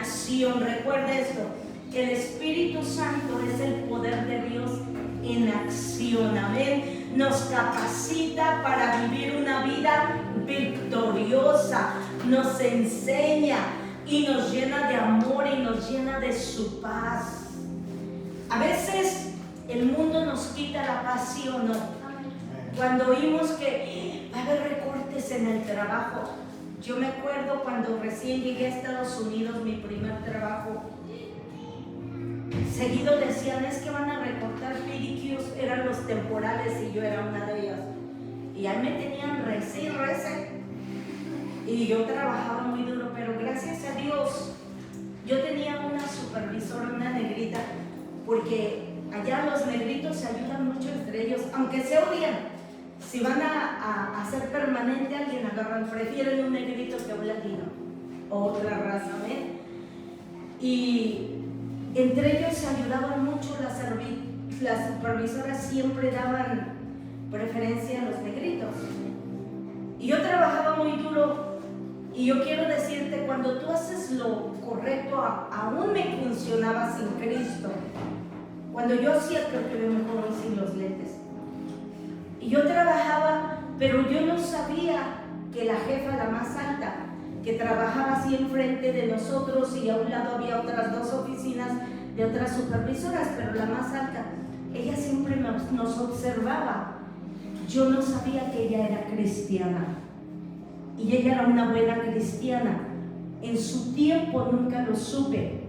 acción. Recuerda esto, el Espíritu Santo es el poder de Dios en acción, amén. Nos capacita para vivir una vida victoriosa, nos enseña y nos llena de amor y nos llena de su paz. A veces el mundo nos quita la paz, ¿sí o no? Cuando oímos que va a haber recortes en el trabajo. Yo me acuerdo cuando recién llegué a Estados Unidos, mi primer trabajo, seguido decían, es que van a recortar pedicures, eran los temporales y yo era una de ellas. Y ahí me tenían rece. Y yo trabajaba muy duro, pero gracias a Dios, yo tenía una supervisora, una negrita, porque allá los negritos se ayudan mucho entre ellos, aunque se odian. Si van a hacer permanente a alguien, agarran, prefieren un negrito que un latino o otra raza, ¿ven? Y entre ellos se ayudaban mucho, las supervisoras siempre daban preferencia a los negritos. Y yo trabajaba muy duro, y yo quiero decirte, cuando tú haces lo correcto, aún me funcionaba sin Cristo. Cuando yo hacía, creo que veo mejor hoy sin los lentes. Y yo trabajaba, pero yo no sabía que la jefa, la más alta, que trabajaba así enfrente de nosotros, y a un lado había otras dos oficinas de otras supervisoras, pero la más alta, ella siempre nos observaba. Yo no sabía que ella era cristiana, y ella era una buena cristiana. En su tiempo nunca lo supe,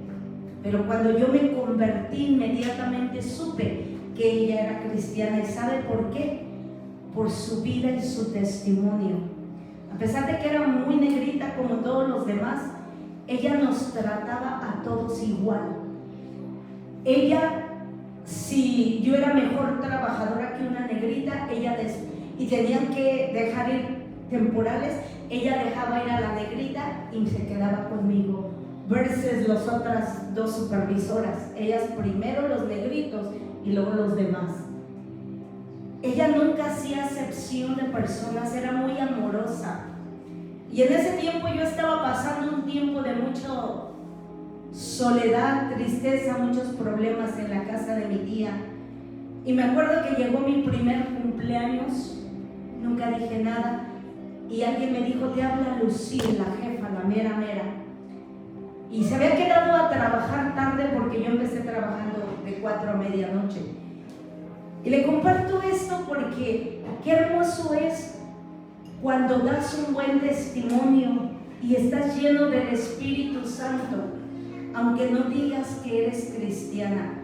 pero cuando yo me convertí, inmediatamente supe que ella era cristiana. ¿Y sabe por qué? Por su vida y su testimonio. A pesar de que era muy negrita como todos los demás, ella nos trataba a todos igual. Ella, si yo era mejor trabajadora que una negrita, y tenían que dejar ir temporales, ella dejaba ir a la negrita y se quedaba conmigo, versus las otras dos supervisoras. Ellas primero los negritos y luego los demás. Ella nunca hacía acepción de personas, era muy amorosa. Y en ese tiempo yo estaba pasando un tiempo de mucha soledad, tristeza, muchos problemas en la casa de mi tía. Y me acuerdo que llegó mi primer cumpleaños, nunca dije nada, y alguien me dijo, te habla Lucía, la jefa, la mera. Y se había quedado a trabajar tarde porque yo empecé trabajando de 4 a medianoche. Y le comparto esto porque qué hermoso es cuando das un buen testimonio y estás lleno del Espíritu Santo, aunque no digas que eres cristiana.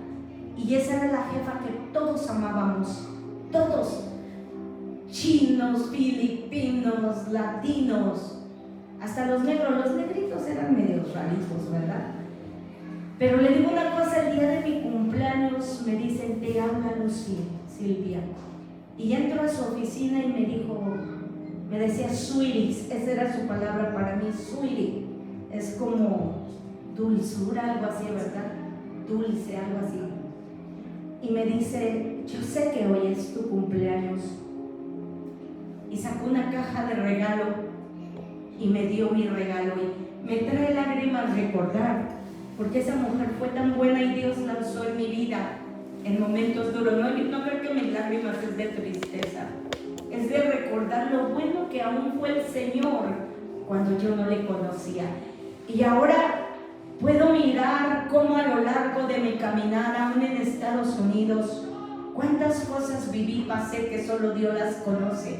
Y esa era la jefa que todos amábamos, todos, chinos, filipinos, latinos, hasta los negros. Los negritos eran medio raritos, ¿verdad? Pero le digo una cosa, el día de mi cumpleaños me dicen, te habla Lucía, Silvia. Y entro a su oficina y me decía sweeties, esa era su palabra para mí, sweetie. Es como dulzura, algo así, ¿verdad? Dulce, algo así. Y me dice, yo sé que hoy es tu cumpleaños. Y sacó una caja de regalo y me dio mi regalo. Y me trae lágrimas recordar, porque esa mujer fue tan buena y Dios la usó en mi vida en momentos duros. No creo que mis lágrimas es de tristeza, es de recordar lo bueno que aún fue el Señor cuando yo no le conocía. Y ahora puedo mirar cómo a lo largo de mi caminar, aún en Estados Unidos, cuántas cosas viví, pasé, que solo Dios las conoce.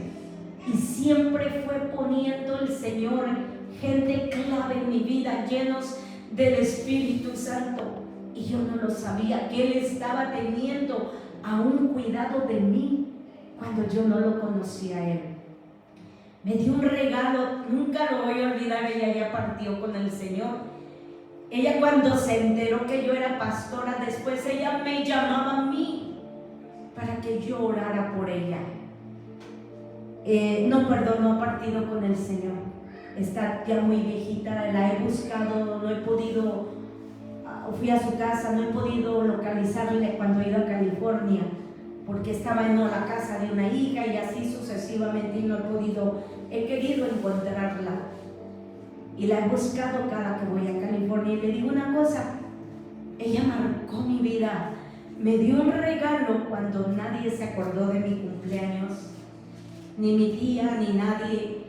Y siempre fue poniendo el Señor gente clave en mi vida, llenos del Espíritu Santo. Y yo no lo sabía, que Él estaba teniendo aún cuidado de mí cuando yo no lo conocía a Él. Me dio un regalo, nunca lo voy a olvidar. Ella ya partió con el Señor. Ella, cuando se enteró que yo era pastora, después ella me llamaba a mí para que yo orara por ella. No ha partido con el Señor. Está ya muy viejita, la he buscado, no he podido, fui a su casa, no he podido localizarle cuando he ido a California, porque estaba en la casa de una hija y así sucesivamente, y no he querido encontrarla. Y la he buscado cada que voy a California, y le digo cosa, ella marcó mi vida. Me dio un regalo cuando nadie se acordó de mi cumpleaños, ni mi tía, ni nadie.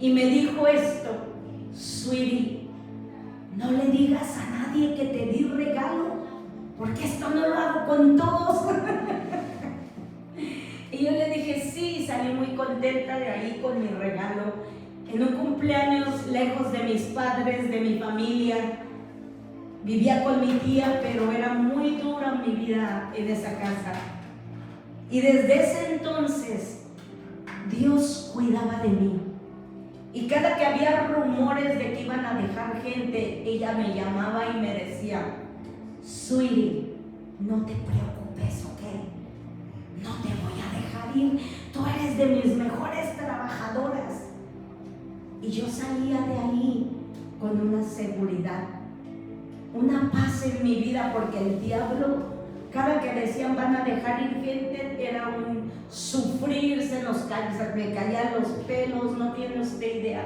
Y me dijo esto: Sweetie, no le digas a nadie que te di regalo, porque esto no lo hago con todos. Y yo le dije sí, salí muy contenta de ahí con mi regalo. En un cumpleaños lejos de mis padres, de mi familia. Vivía con mi tía, pero era muy dura mi vida en esa casa. Y desde ese entonces, Dios cuidaba de mí. Y cada que había rumores de que iban a dejar gente, ella me llamaba y me decía: Sweetie, no te preocupes, ¿ok? No te voy a dejar ir. Tú eres de mis mejores trabajadoras. Y yo salía de ahí con una seguridad, una paz en mi vida, porque el diablo, cada que decían van a dejar ir gente, era un sufrir, se me caían los pelos, no tiene usted idea.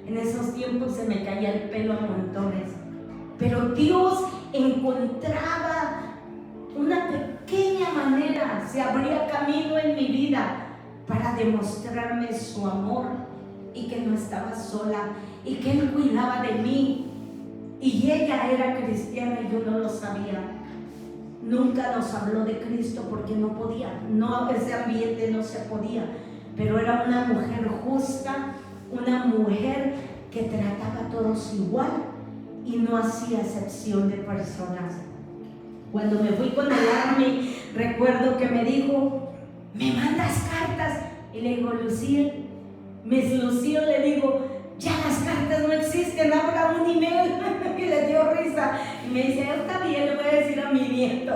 En esos tiempos se me caía el pelo a montones. Pero Dios encontraba una pequeña manera, se abría camino en mi vida para demostrarme su amor y que no estaba sola y que Él cuidaba de mí. Y ella era cristiana y yo no lo sabía. Nunca nos habló de Cristo porque no podía, no, ese ambiente no se podía. Pero era una mujer justa, una mujer que trataba a todos igual y no hacía excepción de personas. Cuando me fui con el Army, recuerdo que me dijo: ¿me mandas cartas? Y le digo: Lucille, Miss Lucille, le digo, ya las cartas no existen, habla un email. Y le dio risa y me dice: está bien, le voy a decir a mi nieto.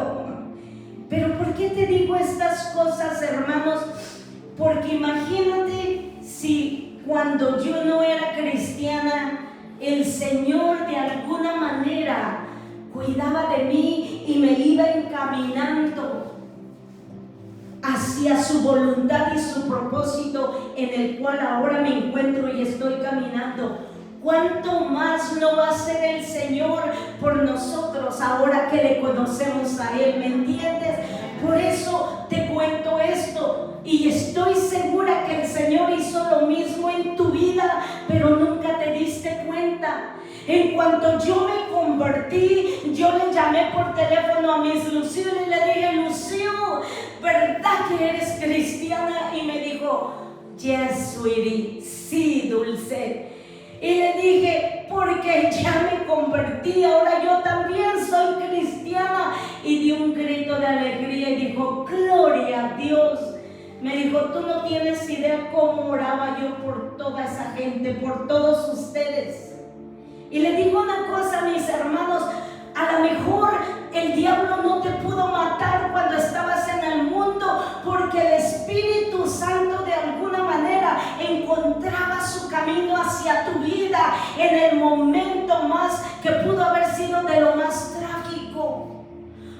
Pero ¿por qué te digo estas cosas, hermanos? Porque imagínate si cuando yo no era cristiana, el Señor de alguna manera cuidaba de mí y me iba encaminando hacia su voluntad y su propósito, en el cual ahora me encuentro y estoy caminando. ¿Cuánto más no va a hacer el Señor por nosotros ahora que le conocemos a Él? ¿Me entiendes? Por eso te cuento esto, y estoy segura que el Señor hizo lo mismo en tu vida, pero nunca te diste cuenta. En cuanto yo me convertí, yo le llamé por teléfono a Miss Lucille y le dije: Lucille, ¿verdad que eres cristiana? Y me dijo: yes, sweetie, sí, dulce. Y le dije: porque ya me convertí, ahora yo también soy cristiana. Y dio un grito de alegría y dijo: gloria a Dios. Me dijo: tú no tienes idea cómo oraba yo por toda esa gente, por todos ustedes. Y le digo una cosa, mis hermanos: a lo mejor el diablo no te pudo matar cuando estabas en el mundo, porque el Espíritu Santo de alguna manera encontraba su camino hacia tu vida en el momento más que pudo haber sido de lo más trágico,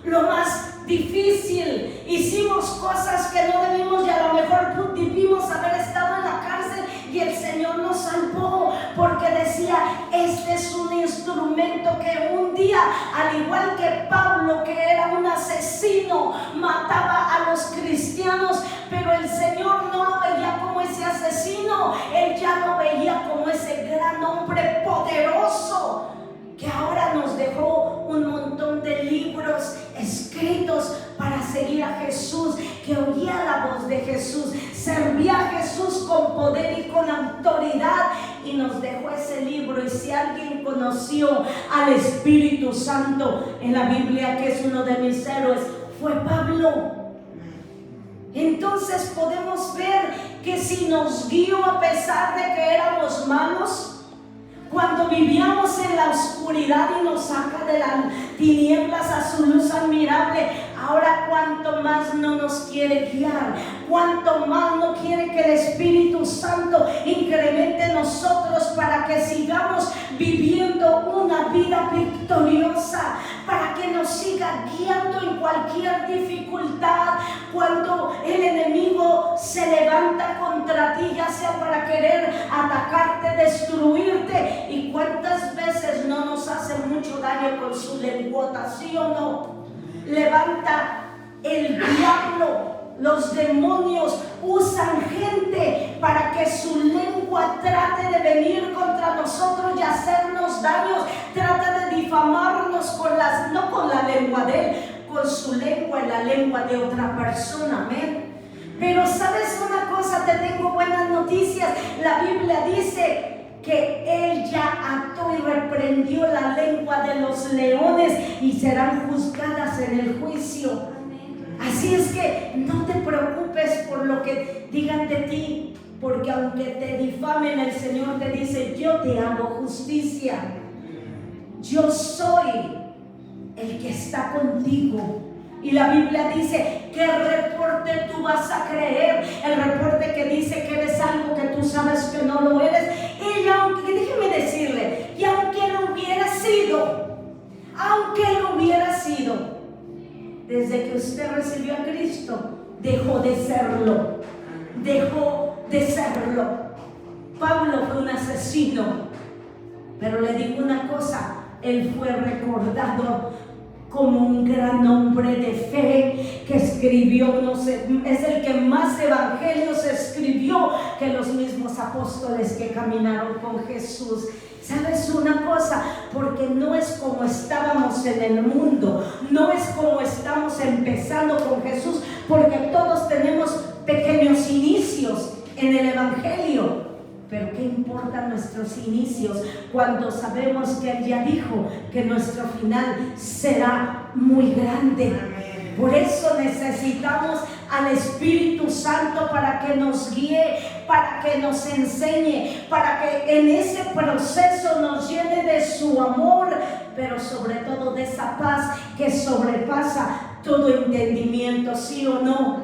lo más difícil. Hicimos cosas que no debimos y a lo mejor debimos haber estado en la cárcel, y el Señor nos salvó porque decía: este es un instrumento que un día, al igual que Pablo, que era un asesino, mataba a los cristianos, pero el Señor no lo veía como ese asesino, Él ya lo veía como ese gran hombre poderoso que ahora nos dejó un montón de libros escritos para seguir a Jesús, que oía la voz de Jesús, servía a Jesús con poder y con autoridad, y nos dejó ese libro. Y si alguien conoció al Espíritu Santo en la Biblia, que es uno de mis héroes, fue Pablo. Entonces podemos ver que si nos guió a pesar de que éramos malos, cuando vivíamos en la oscuridad y nos saca de las tinieblas a su luz admirable, ahora cuánto más no nos quiere guiar, cuánto más no quiere que el Espíritu Santo incremente en nosotros para que sigamos viviendo una vida victoriosa, para que nos siga guiando en cualquier dificultad. Cuando el enemigo se levanta contra ti, ya sea para querer atacarte, destruirte, y cuántas veces no nos hace mucho daño daño con su lenguota, ¿sí o no? Levanta el diablo. Los demonios usan gente para que su lengua trate de venir contra nosotros y hacernos daños. Trata de difamarnos no con la lengua de él, con su lengua y la lengua de otra persona. Amén. Pero ¿sabes una cosa? Te tengo buenas noticias. La Biblia dice que él ya ató y reprendió la lengua de los leones y serán juzgadas en el juicio. Así es que no te preocupes por lo que digan de ti, porque aunque te difamen, el Señor te dice: yo te hago justicia. Yo soy el que está contigo. Y la Biblia dice: ¿qué reporte tú vas a creer? El reporte que dice que eres algo que tú sabes que no lo eres. Y aunque, déjeme decirle, y aunque lo hubiera sido, desde que usted recibió a Cristo, dejó de serlo. Pablo fue un asesino, pero le digo una cosa: él fue recordado como un gran hombre de fe que escribió, no sé, es el que más evangelios escribió que los mismos apóstoles que caminaron con Jesús. ¿Sabes una cosa? Porque no es como estábamos en el mundo, no es como estamos empezando con Jesús, porque todos tenemos pequeños inicios en el evangelio. Pero ¿qué importan nuestros inicios cuando sabemos que Él ya dijo que nuestro final será muy grande? Por eso necesitamos al Espíritu Santo para que nos guíe, para que nos enseñe, para que en ese proceso nos llene de su amor, pero sobre todo de esa paz que sobrepasa todo entendimiento, ¿sí o no?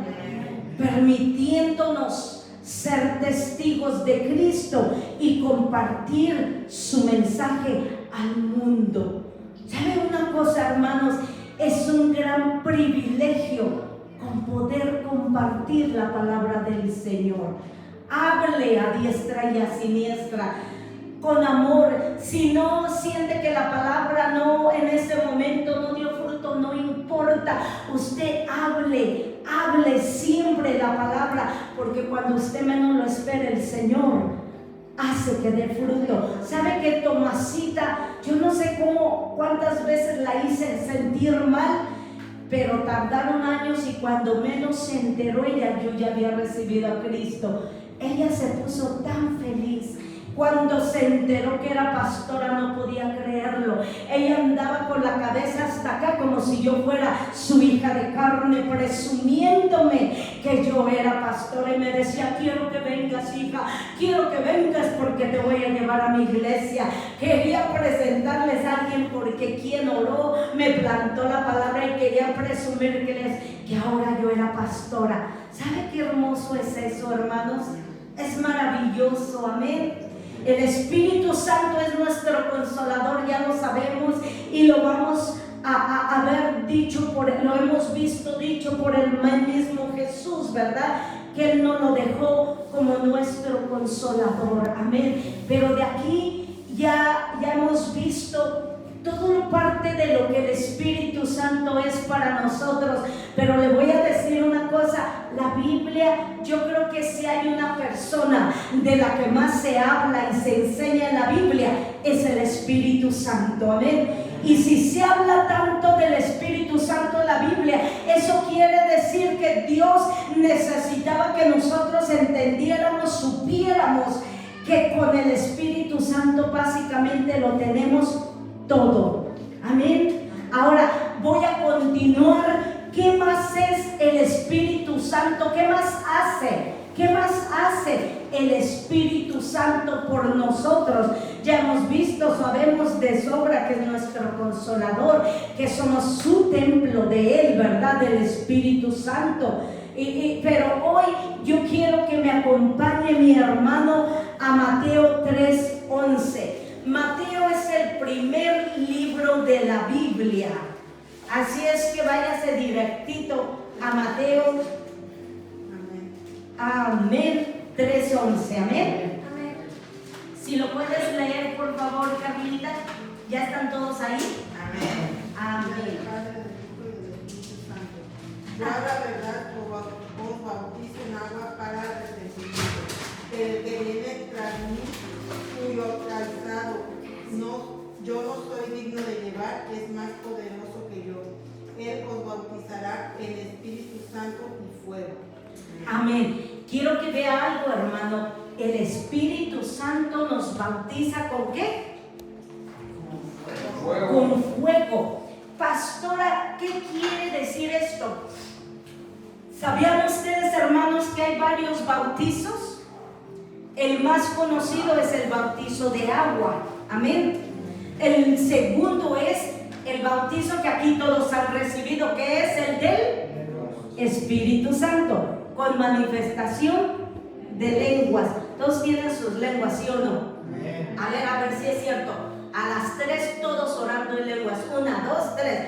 Permitiéndonos ser testigos de Cristo y compartir su mensaje al mundo. ¿Sabe una cosa, hermanos? Es un gran privilegio con poder compartir la palabra del Señor. Hable a diestra y a siniestra con amor. Si no siente que la palabra no, en ese momento no dio fruto, no importa. Usted hable siempre la palabra, porque cuando usted menos lo espere, el Señor hace que dé fruto. ¿Sabe que Tomasita, yo no sé cuántas veces la hice sentir mal, pero tardaron años y cuando menos se enteró yo ya había recibido a Cristo? Ella se puso tan feliz. Cuando se enteró que era pastora, no podía creerlo. Ella andaba con la cabeza hasta acá como si yo fuera su hija de carne, presumiéndome que yo era pastora, y me decía: quiero que vengas, hija, quiero que vengas porque te voy a llevar a mi iglesia. Quería presentarles a alguien porque quien oró me plantó la palabra y quería presumirles que ahora yo era pastora. ¿Sabe qué hermoso es eso, hermanos? Es maravilloso, amén. El Espíritu Santo es nuestro consolador, ya lo sabemos, y lo vamos a haber dicho, lo hemos visto dicho por el mismo Jesús, ¿verdad? Que Él no lo dejó como nuestro consolador, amén. Pero de aquí ya hemos visto todo parte de lo que el Espíritu Santo es para nosotros. Pero le voy a decir una cosa: la Biblia, yo creo que si hay una persona de la que más se habla y se enseña en la Biblia, es el Espíritu Santo, amén. Y si se habla tanto del Espíritu Santo en la Biblia, eso quiere decir que Dios necesitaba que nosotros entendiéramos, supiéramos que con el Espíritu Santo básicamente lo tenemos todo, amén. Ahora voy a continuar. ¿Qué más es el Espíritu Santo? ¿Qué más hace? ¿Qué más hace el Espíritu Santo por nosotros? Ya hemos visto, sabemos de sobra que es nuestro consolador, que somos su templo de Él, ¿verdad? Del Espíritu Santo. Pero hoy yo quiero que me acompañe mi hermano a Mateo 3:11. Mateo es el primer libro de la Biblia. Así es que váyase directito a Mateo. Amén. 3:11. Amén. Si lo puedes leer, por favor, Carlita. ¿Ya están todos ahí? Amén. Yo a la verdad os bautizo en agua para arrepentimiento. El que viene tras mí, cuyo calzado yo no soy digno de llevar, es más poderoso que yo. Él os bautizará en Espíritu Santo y fuego. Amén. Quiero que vea algo, hermano. El Espíritu Santo nos bautiza ¿con qué? Con fuego. Con fuego. Pastora, ¿qué quiere decir esto? ¿Sabían ustedes, hermanos, que hay varios bautizos? El más conocido es el bautizo de agua. Amén. El segundo es el bautizo que aquí todos han recibido, que es el del Espíritu Santo, con manifestación de lenguas. Todos tienen sus lenguas, ¿sí o no? A ver si es cierto. A las 3 todos orando en lenguas. 1, 2, 3.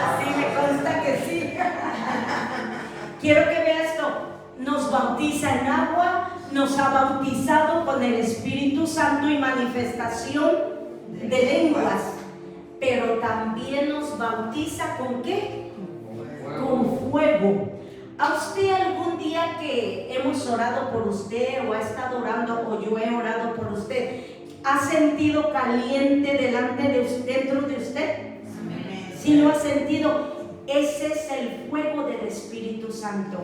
Así me consta que sí. Quiero que vea esto. Nos bautiza en agua, nos ha bautizado con el Espíritu Santo y manifestación de lenguas, pero también nos bautiza ¿con qué? Con fuego. ¿A usted algún día que hemos orado por usted o ha estado orando o yo he orado por usted, ha sentido caliente dentro de usted? ¿Sí lo ha sentido? Ese es el fuego del Espíritu Santo.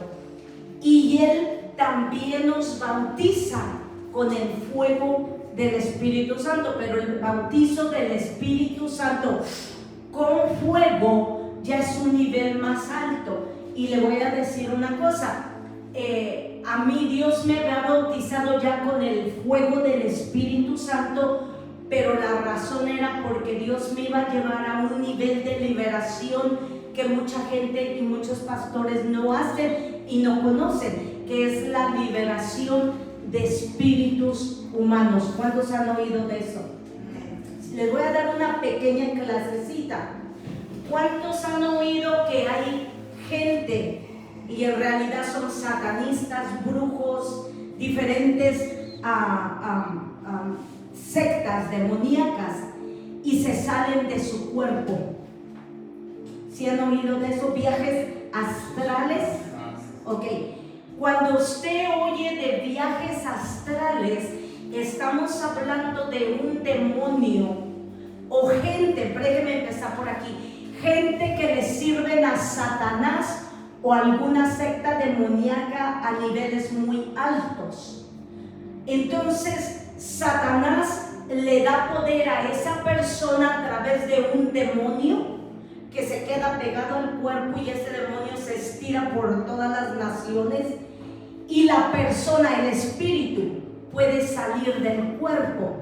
Y Él también nos bautiza con el fuego del Espíritu Santo, pero el bautizo del Espíritu Santo con fuego ya es un nivel más alto. Y le voy a decir una cosa, a mí Dios me había bautizado ya con el fuego del Espíritu Santo, pero la razón era porque Dios me iba a llevar a un nivel de liberación que mucha gente y muchos pastores no hacen y no conocen, que es la liberación de espíritus humanos. ¿Cuántos han oído de eso? Les voy a dar una pequeña clasecita. ¿Cuántos han oído que hay gente, y en realidad son satanistas, brujos, diferentes sectas demoníacas, y se salen de su cuerpo? ¿Sí han oído de eso? ¿Viajes astrales? Ok. Cuando usted oye de viajes astrales, estamos hablando de un demonio o gente, déjeme empezar por aquí, gente que le sirven a Satanás o alguna secta demoníaca a niveles muy altos. Entonces Satanás le da poder a esa persona a través de un demonio que se queda pegado al cuerpo, y ese demonio se estira por todas las naciones, y la persona, el espíritu, puede salir del cuerpo.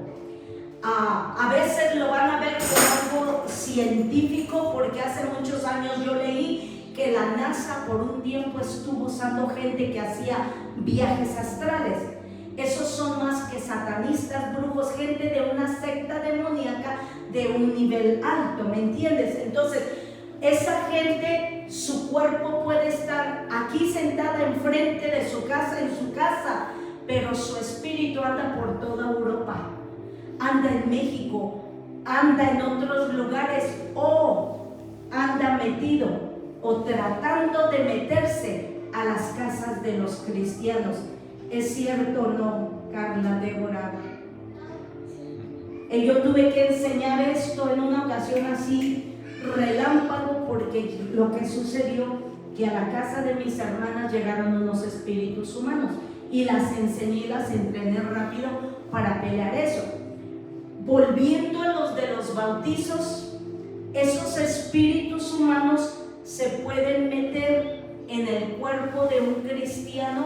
A veces lo van a ver como algo científico, porque hace muchos años yo leí que la NASA por un tiempo estuvo usando gente que hacía viajes astrales. Esos son más que satanistas, brujos, gente de una secta demoníaca de un nivel alto, ¿me entiendes? Entonces, esa gente, su cuerpo puede estar aquí sentada enfrente de su casa, en su casa, pero su espíritu anda por toda Europa, anda en México, anda en otros lugares, o anda metido o tratando de meterse a las casas de los cristianos. ¿Es cierto o no, Carla, Débora? Yo tuve que enseñar esto en una ocasión así, relámpago, porque lo que sucedió, que a la casa de mis hermanas llegaron unos espíritus humanos, y las enseñé y las entrené rápido para pelear eso. Volviendo a los de los bautizos, esos espíritus humanos se pueden meter en el cuerpo de un cristiano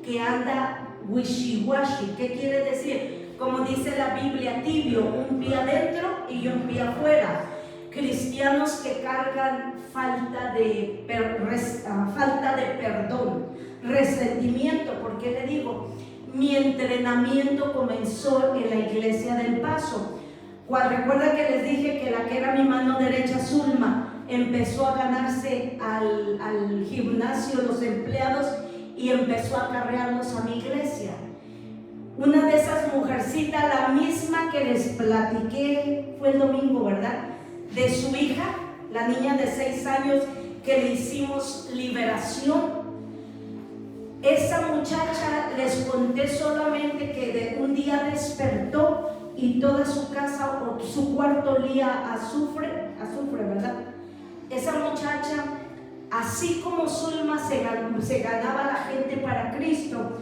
que anda wishy-washy. ¿Qué quiere decir? Como dice la Biblia, tibio, un pie adentro y un pie afuera. Cristianos que cargan falta de perdón, resentimiento. ¿Por qué le digo? Mi entrenamiento comenzó en la iglesia del Paso. Recuerda que les dije que la que era mi mano derecha, Zulma, empezó a ganarse al gimnasio los empleados, y empezó a acarrearlos a mi iglesia. Una de esas mujercitas, la misma que les platiqué, fue el domingo, ¿verdad? De su hija, la niña de 6 años que le hicimos liberación. Esa muchacha, les conté solamente que un día despertó y toda su casa o su cuarto olía a azufre, ¿verdad? Esa muchacha, así como Zulma se ganaba la gente para Cristo,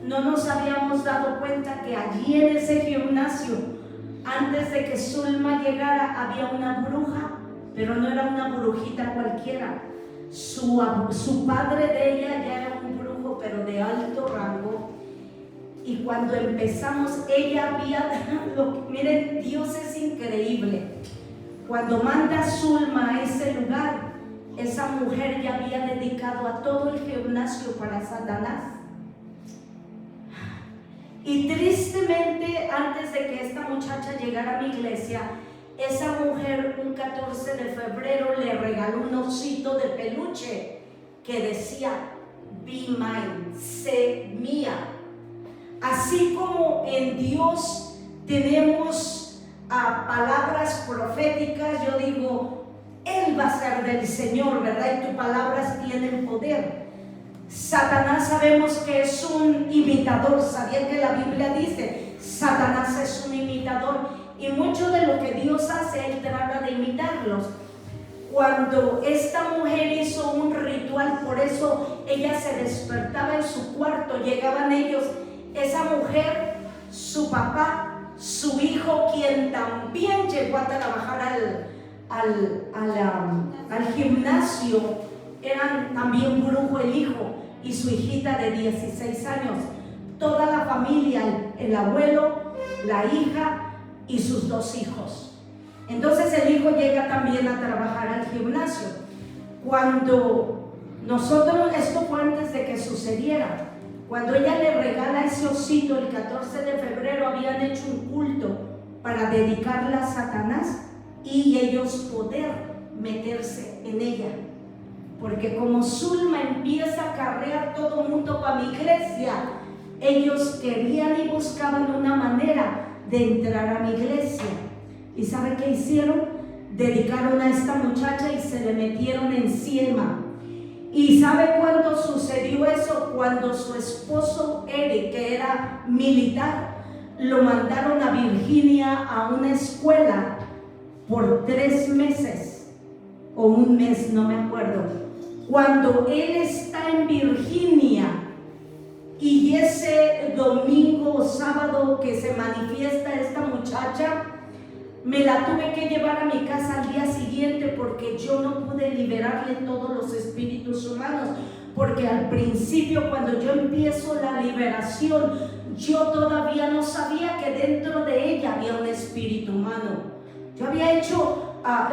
no nos habíamos dado cuenta que allí en ese gimnasio, antes de que Zulma llegara, había una bruja, pero no era una brujita cualquiera. Su padre de ella ya era un brujo, pero de alto rango. Y cuando empezamos, ella había, miren, Dios es increíble. Cuando manda a Zulma a ese lugar, esa mujer ya había dedicado a todo el gimnasio para Satanás. Y tristemente, antes de que esta muchacha llegara a mi iglesia, esa mujer un 14 de febrero le regaló un osito de peluche que decía: "Be mine", sé mía. Así como en Dios tenemos palabras proféticas, yo digo, Él va a ser del Señor, ¿verdad? Y tus palabras tienen poder. Satanás sabemos que es un imitador. ¿Sabían que la Biblia dice Satanás es un imitador? Y mucho de lo que Dios hace, Él trata de imitarlos. Cuando esta mujer hizo un ritual, por eso ella se despertaba en su cuarto, llegaban ellos, esa mujer, su papá, su hijo, quien también llegó a trabajar al gimnasio, eran también brujo el hijo y su hijita de 16 años, toda la familia, el abuelo, la hija y sus 2 hijos. Entonces el hijo llega también a trabajar al gimnasio. Cuando nosotros, esto fue antes de que sucediera, cuando ella le regala ese osito el 14 de febrero, habían hecho un culto para dedicarla a Satanás y ellos poder meterse en ella. Porque como Zulma empieza a acarrear todo el mundo para mi iglesia, ellos querían y buscaban una manera de entrar a mi iglesia. ¿Y sabe qué hicieron? Dedicaron a esta muchacha y se le metieron encima. ¿Y sabe cuándo sucedió eso? Cuando su esposo Eric, que era militar, lo mandaron a Virginia a una escuela por 3 meses o 1 mes, no me acuerdo. Cuando él está en Virginia y ese domingo o sábado que se manifiesta esta muchacha, me la tuve que llevar a mi casa al día siguiente porque yo no pude liberarle todos los espíritus humanos, porque al principio, cuando yo empiezo la liberación, yo todavía no sabía que dentro de ella había un espíritu humano. Yo había hecho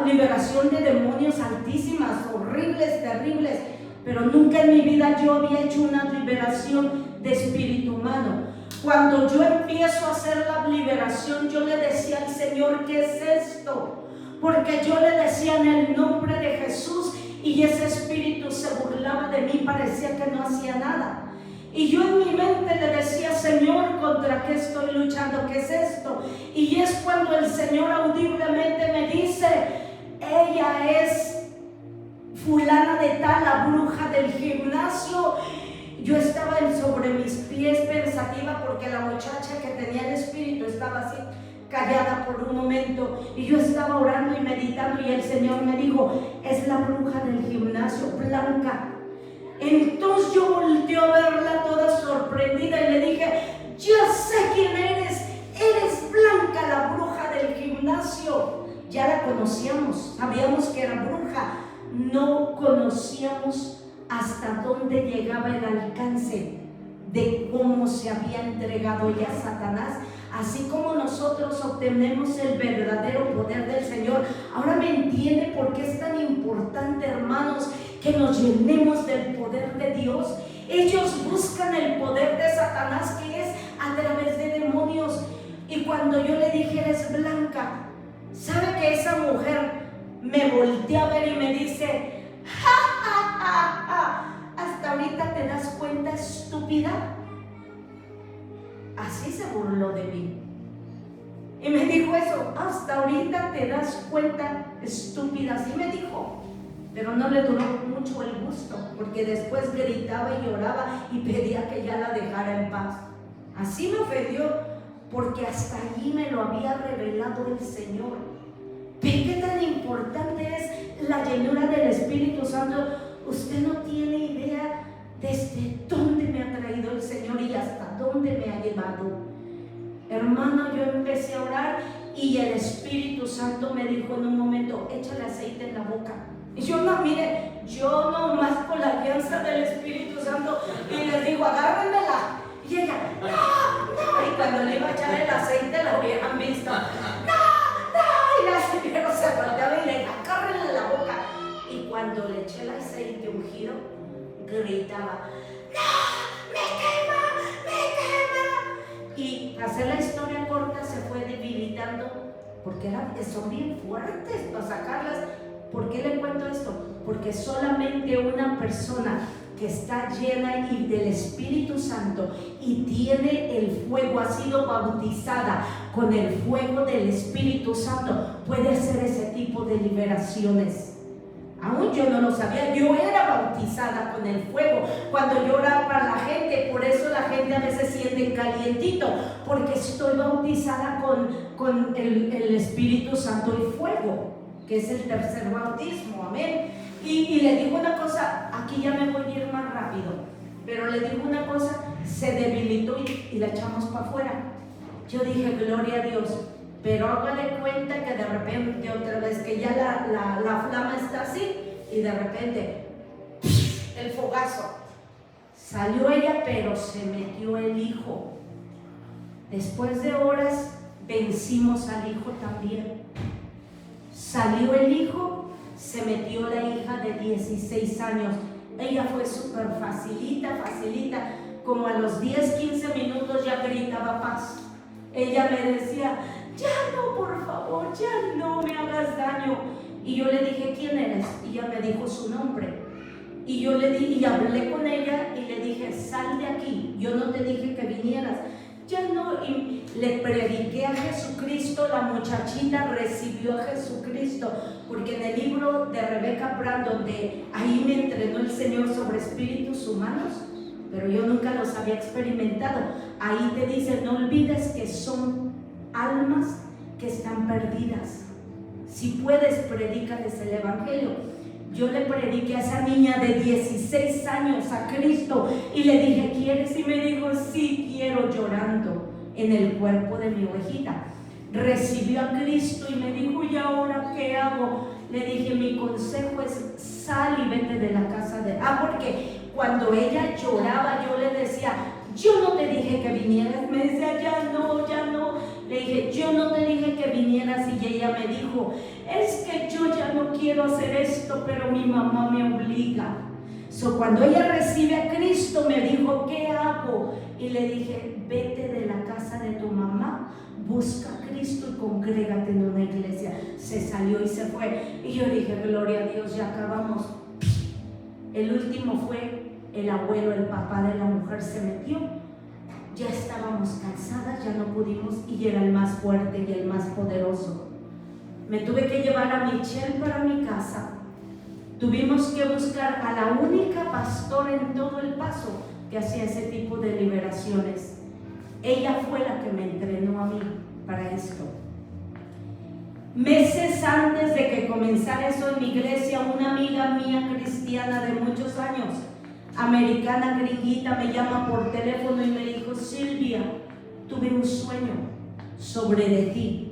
liberación de demonios altísimas, horribles, terribles, pero nunca en mi vida yo había hecho una liberación de espíritu humano. Cuando yo empiezo a hacer la liberación, yo le decía al Señor, ¿qué es esto? Porque yo le decía en el nombre de Jesús y ese espíritu se burlaba de mí, parecía que no hacía nada. Y yo en mi mente le decía, Señor, ¿contra qué estoy luchando? ¿Qué es esto? Y es cuando el Señor audiblemente me dice, ella es fulana de tal, la bruja del gimnasio. Yo estaba sobre mis pies pensativa porque la muchacha que tenía el espíritu estaba así callada por un momento y yo estaba orando y meditando y el Señor me dijo, es la bruja del gimnasio, Blanca. Entonces yo volteé a verla toda sorprendida y le dije, yo sé quién eres Blanca, la bruja del gimnasio. Ya la conocíamos, sabíamos que era bruja, no conocíamos hasta dónde llegaba el alcance de cómo se había entregado ella a Satanás. Así como nosotros obtenemos el verdadero poder del Señor. Ahora me entiende por qué es tan importante, hermanos, que nos llenemos del poder de Dios. Ellos buscan el poder de Satanás, que es a través de demonios. Y cuando yo le dije, eres Blanca, ¿sabe que esa mujer me voltea a ver y me dice, ja, ja, ja, ja? Hasta ahorita te das cuenta, estúpida. Así se burló de mí. Y me dijo eso, hasta ahorita te das cuenta, estúpida. Así me dijo. Pero no le duró mucho el gusto, porque después gritaba y lloraba y pedía que ya la dejara en paz. Así me ofendió, porque hasta allí me lo había revelado el Señor. ¿Ve qué tan importante es la llenura del Espíritu Santo? Usted no tiene idea desde dónde me ha traído el Señor y hasta dónde me ha llevado. Hermano, yo empecé a orar y el Espíritu Santo me dijo en un momento, échale aceite en la boca. Y yo no, mire, yo nomás con la alianza del Espíritu Santo y les digo, agárrenmela. Y ella, no, no. Y cuando le iba a echar el aceite, la hubieran visto. Y la señora se volteaba y le dije, agárrenle la boca. Y cuando le eché el aceite ungido, gritaba, no, me quema, me quema. Y para hacer la historia corta, se fue debilitando, porque son bien fuertes para sacarlas. ¿Por qué le cuento esto? Porque solamente una persona que está llena del Espíritu Santo y tiene el fuego, ha sido bautizada con el fuego del Espíritu Santo, puede hacer ese tipo de liberaciones. Aún yo no lo sabía, yo era bautizada con el fuego cuando yo oraba para la gente. Por eso la gente a veces siente calientito, porque estoy bautizada con el Espíritu Santo y fuego, que es el tercer bautismo, amén. Y le digo una cosa, aquí ya me voy a ir más rápido, pero le digo una cosa, se debilitó y la echamos para afuera. Yo dije, gloria a Dios, pero hágale cuenta que de repente otra vez que ya la flama está así y de repente el fogazo. Salió ella, pero se metió el hijo. Después de horas vencimos al hijo también. Salió el hijo, se metió la hija de 16 años. Ella fue súper facilita, como a los 10, 15 minutos ya gritaba paz. Ella me decía, ya no, por favor, ya no me hagas daño. Y yo le dije, ¿quién eres? Y ella me dijo su nombre. Y yo le dije, y hablé con ella y le dije, sal de aquí. Yo no te dije que vinieras. Ya no, y le prediqué a Jesucristo. La muchachita recibió a Jesucristo, porque en el libro de Rebeca Brand, donde ahí me entrenó el Señor sobre espíritus humanos, pero yo nunca los había experimentado. Ahí te dice, no olvides que son almas que están perdidas. Si puedes, predícales el Evangelio. Yo le prediqué a esa niña de 16 años a Cristo y le dije, ¿quieres? Y me dijo, sí, quiero, llorando en el cuerpo de mi ovejita. Recibió a Cristo y me dijo, ¿y ahora qué hago? Le dije, mi consejo es sal y vete de la casa de... porque cuando ella lloraba yo le decía, yo no te dije que vinieras. Me decía, ya no, ya no. Le dije, yo no te dije que vinieras. Y ella me dijo, es que yo ya no quiero hacer esto, pero mi mamá me obliga. Cuando ella recibe a Cristo me dijo, ¿qué hago? Y le dije, vete de la casa de tu mamá, busca a Cristo y congrégate en una iglesia. Se salió y se fue. Y yo dije, gloria a Dios, ya acabamos. El último fue el abuelo, el papá de la mujer se metió. Ya estábamos cansadas, ya no pudimos, y era el más fuerte y el más poderoso. Me tuve que llevar a Michelle para mi casa. Tuvimos que buscar a la única pastora en todo El Paso que hacía ese tipo de liberaciones. Ella fue la que me entrenó a mí para esto. Meses antes de que comenzara eso en mi iglesia, una amiga mía cristiana de muchos años, americana gringuita, me llama por teléfono y me dijo, Silvia, tuve un sueño sobre de ti.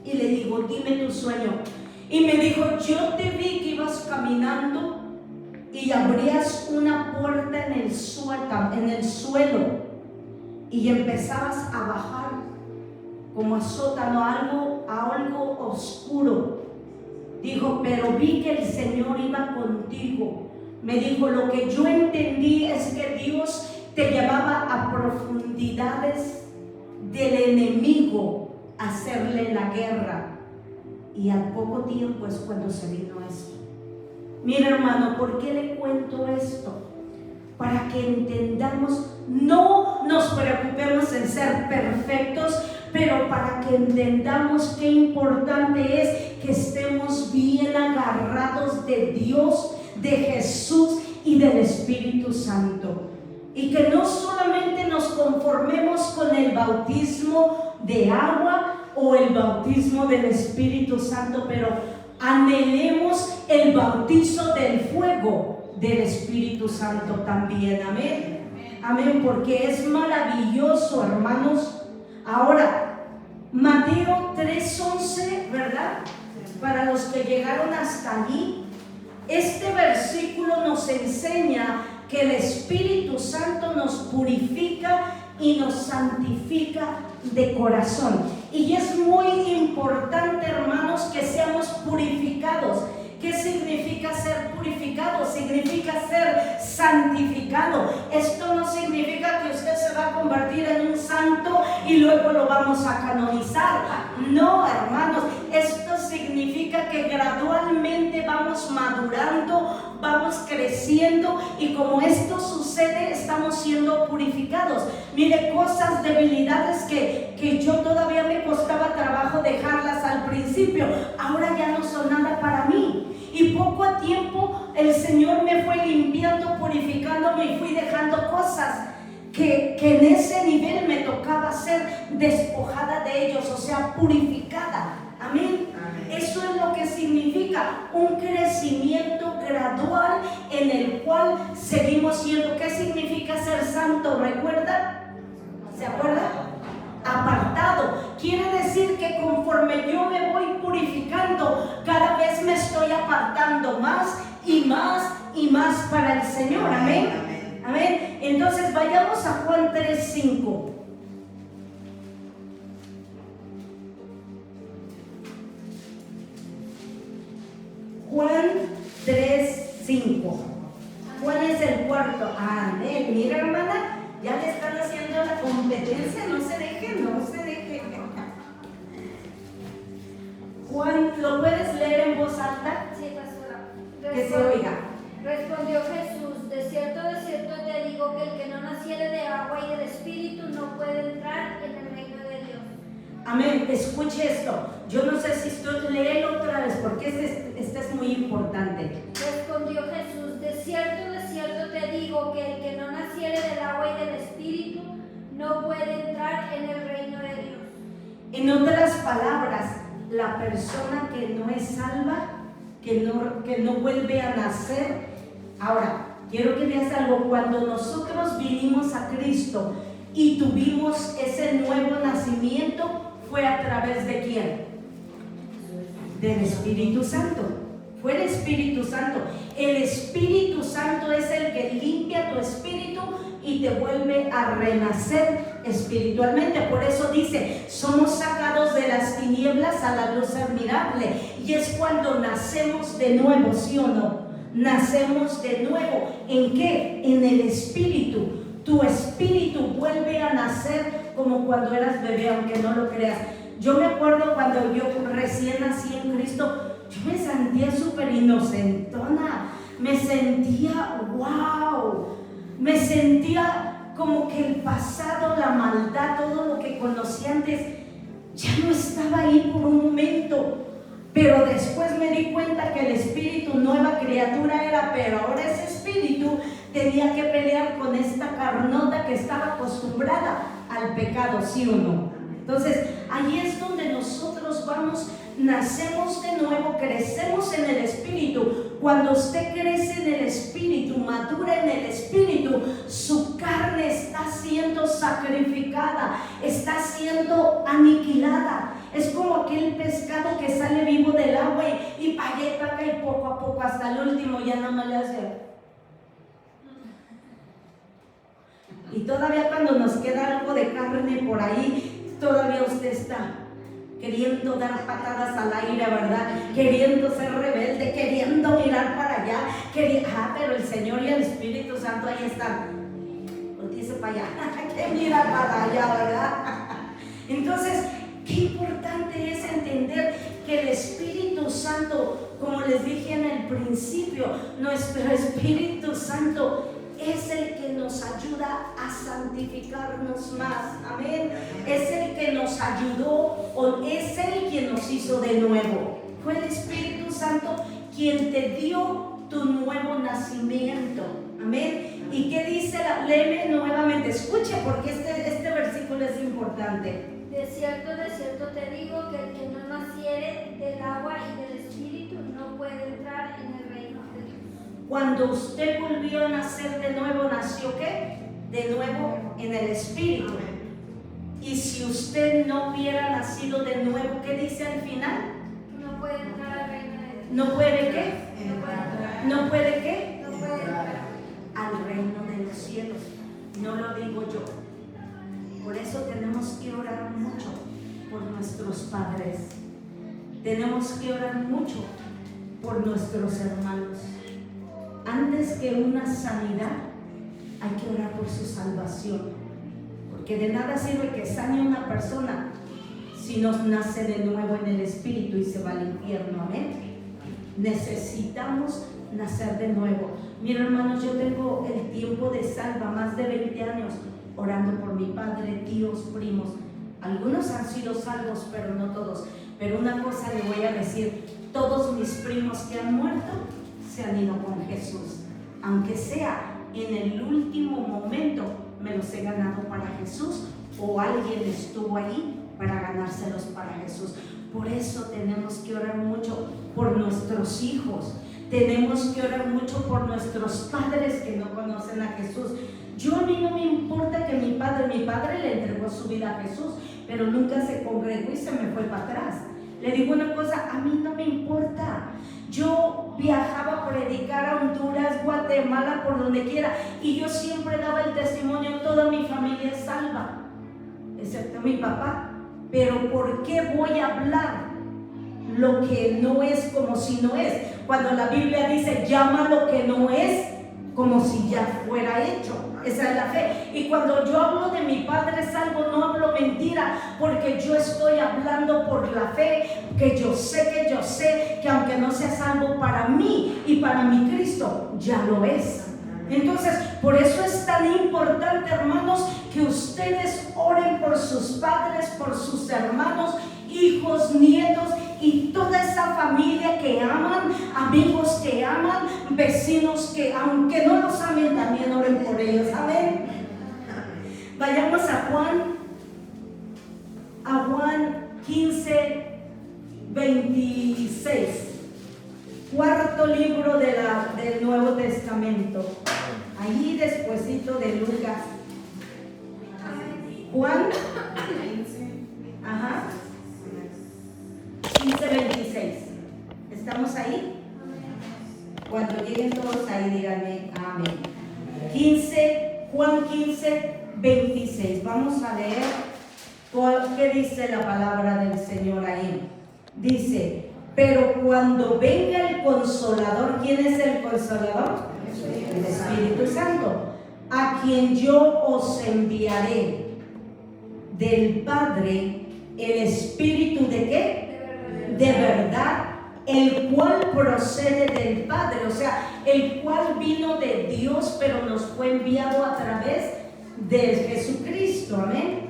Y le digo, dime tu sueño. Y me dijo, yo te vi que ibas caminando y abrías una puerta en el suelo y empezabas a bajar como a sótano, algo oscuro. Dijo, pero vi que el Señor iba contigo. Me dijo, lo que yo entendí es que Dios te llevaba a profundidades del enemigo a hacerle la guerra. Y al poco tiempo es cuando se vino esto. Mira, hermano, ¿por qué le cuento esto? para que entendamos, no nos preocupemos en ser perfectos, pero para que entendamos qué importante es que estemos bien agarrados de Dios, de Jesús y del Espíritu Santo. Y que no solamente nos conformemos con el bautismo de agua o el bautismo del Espíritu Santo, pero anhelemos el bautizo del fuego del Espíritu Santo también. Amén. Amén, porque es maravilloso, hermanos. Ahora, Mateo 3:11, ¿verdad? Para los que llegaron hasta allí, este versículo nos enseña que el Espíritu Santo nos purifica y nos santifica de corazón. Y es muy importante, hermanos, que seamos purificados. ¿Qué significa ser purificado? Significa ser santificado. Esto no significa que usted se va a convertir en un santo y luego lo vamos a canonizar. No, hermanos, esto significa que gradualmente vamos madurando, vamos creciendo, y como esto sucede, estamos siendo purificados. Mire, cosas, debilidades que yo todavía me costaba trabajo dejarlas al principio, ahora ya no son nada para mí. Y poco a tiempo el Señor me fue limpiando, purificándome, y fui dejando cosas que en ese nivel me tocaba ser despojada de ellos, o sea, purificada. Amén. Eso es lo que significa un crecimiento gradual en el cual seguimos siendo. ¿Qué significa ser santo? ¿Recuerda? ¿Se acuerda? Apartado. Quiere decir que conforme yo me voy purificando, cada vez me estoy apartando más y más y más para el Señor. Amén. Amén. Entonces vayamos a Juan 3:5. Juan 3:5. Juan es el cuarto. Amén. Mira, hermana, ya le están haciendo la competencia. No se deje, no se deje. Juan, ¿lo puedes leer en voz alta? Sí, pastora. Que se oiga. Respondió Jesús: de cierto te digo que el que no naciere de agua y del Espíritu no puede entrar en el reino de Dios. Amén. Escuche esto. Yo no sé si usted lee otra vez, porque este es muy importante. Respondió Jesús: de cierto te digo que el que no naciere del agua y del Espíritu no puede entrar en el reino de Dios. En otras palabras, la persona que no es salva, que no vuelve a nacer. Ahora, quiero que veas algo. Cuando nosotros vinimos a Cristo y tuvimos ese nuevo nacimiento, ¿fue a través de quién? Del Espíritu Santo. Fue el Espíritu Santo. El Espíritu Santo es el que limpia tu espíritu y te vuelve a renacer espiritualmente. Por eso dice, somos sacados de las tinieblas a la luz admirable. Y es cuando nacemos de nuevo, ¿sí o no? Nacemos de nuevo. ¿En qué? En el Espíritu. Tu espíritu vuelve a nacer como cuando eras bebé, aunque no lo creas. Yo me acuerdo cuando yo recién nací en Cristo, yo me sentía súper inocentona. Me sentía, wow. Me sentía como que el pasado, la maldad, todo lo que conocí antes, ya no estaba ahí por un momento. Pero después me di cuenta que el espíritu, nueva criatura era, pero ahora ese espíritu tenía que pelear con esta carnota que estaba acostumbrada al pecado, ¿sí o no? Entonces, ahí es donde nosotros vamos, nacemos de nuevo, crecemos en el Espíritu. Cuando usted crece en el Espíritu, madura en el Espíritu, su carne está siendo sacrificada, está siendo aniquilada. Es como aquel pescado que sale vivo del agua y para acá y poco a poco hasta el último ya nada más le hace. Y todavía cuando nos queda algo de carne por ahí, todavía usted está queriendo dar patadas al aire, ¿verdad? Queriendo ser rebelde, queriendo mirar para allá, pero el Señor y el Espíritu Santo ahí están. Dice para allá, que mira para allá, ¿verdad? Entonces, qué importante es entender que el Espíritu Santo, como les dije en el principio, nuestro Espíritu Santo es el que nos ayuda a santificarnos más. Amén. Es el que nos ayudó, o es el quien nos hizo de nuevo. Fue el Espíritu Santo quien te dio tu nuevo nacimiento. Amén. ¿Y qué dice? Léeme nuevamente, escuche, porque este versículo es importante. De cierto te digo que el que no naciere del agua y del Espíritu no puede entrar en el reino de Dios. Cuando usted volvió a nacer de nuevo, ¿nació qué? De nuevo en el Espíritu. Y si usted no hubiera nacido de nuevo, ¿qué dice al final? No puede entrar al reino de Dios. ¿No puede qué? ¿No puede qué? No puede entrar. Al reino de los cielos. No lo digo yo. Por eso tenemos que orar mucho por nuestros padres. Tenemos que orar mucho por nuestros hermanos. Antes que una sanidad, hay que orar por su salvación. Porque de nada sirve que sane una persona si no nace de nuevo en el Espíritu y se va al infierno. Amén. Necesitamos nacer de nuevo. Mira, hermanos, yo tengo el tiempo de salva, más de 20 años, orando por mi padre, tíos, primos. Algunos han sido salvos, pero no todos. Pero una cosa le voy a decir: todos mis primos que han muerto se han ido con Jesús. Aunque sea en el último momento, me los he ganado para Jesús, o alguien estuvo ahí para ganárselos para Jesús. Por eso tenemos que orar mucho por nuestros hijos. Tenemos que orar mucho por nuestros padres que no conocen a Jesús. A mí no me importa que mi padre le entregó su vida a Jesús, pero nunca se congregó y se me fue para atrás. Le digo una cosa, a mí no me importa. Yo viajaba a predicar a Honduras, Guatemala, por donde quiera, y yo siempre daba el testimonio: toda mi familia es salva, excepto mi papá. Pero ¿por qué voy a hablar lo que no es como si no es? Cuando la Biblia dice: llama lo que no es como si ya fuera hecho. Esa es la fe. Y cuando yo hablo de mi Padre salvo, no hablo mentira, porque yo estoy hablando por la fe, que yo sé que aunque no sea salvo para mí y para mi Cristo, ya lo es. Entonces, por eso es tan importante, hermanos, que ustedes oren por sus padres, por sus hermanos, hijos, nietos y toda esa familia que aman, amigos que aman, vecinos que, aunque no los amen, también oren por ellos. Amén. Vayamos a Juan 15, 26. Cuarto libro del Nuevo Testamento. Allí despuesito de Lucas. Juan 15:26. ¿Estamos ahí? Cuando lleguen todos ahí, díganme amén. Juan 15:26. Vamos a leer qué dice la palabra del Señor ahí. Dice: pero cuando venga el Consolador, ¿quién es el Consolador? El Espíritu Santo, a quien yo os enviaré del Padre, el Espíritu ¿de qué? De verdad, el cual procede del Padre, o sea, el cual vino de Dios, pero nos fue enviado a través de Jesucristo. Amén.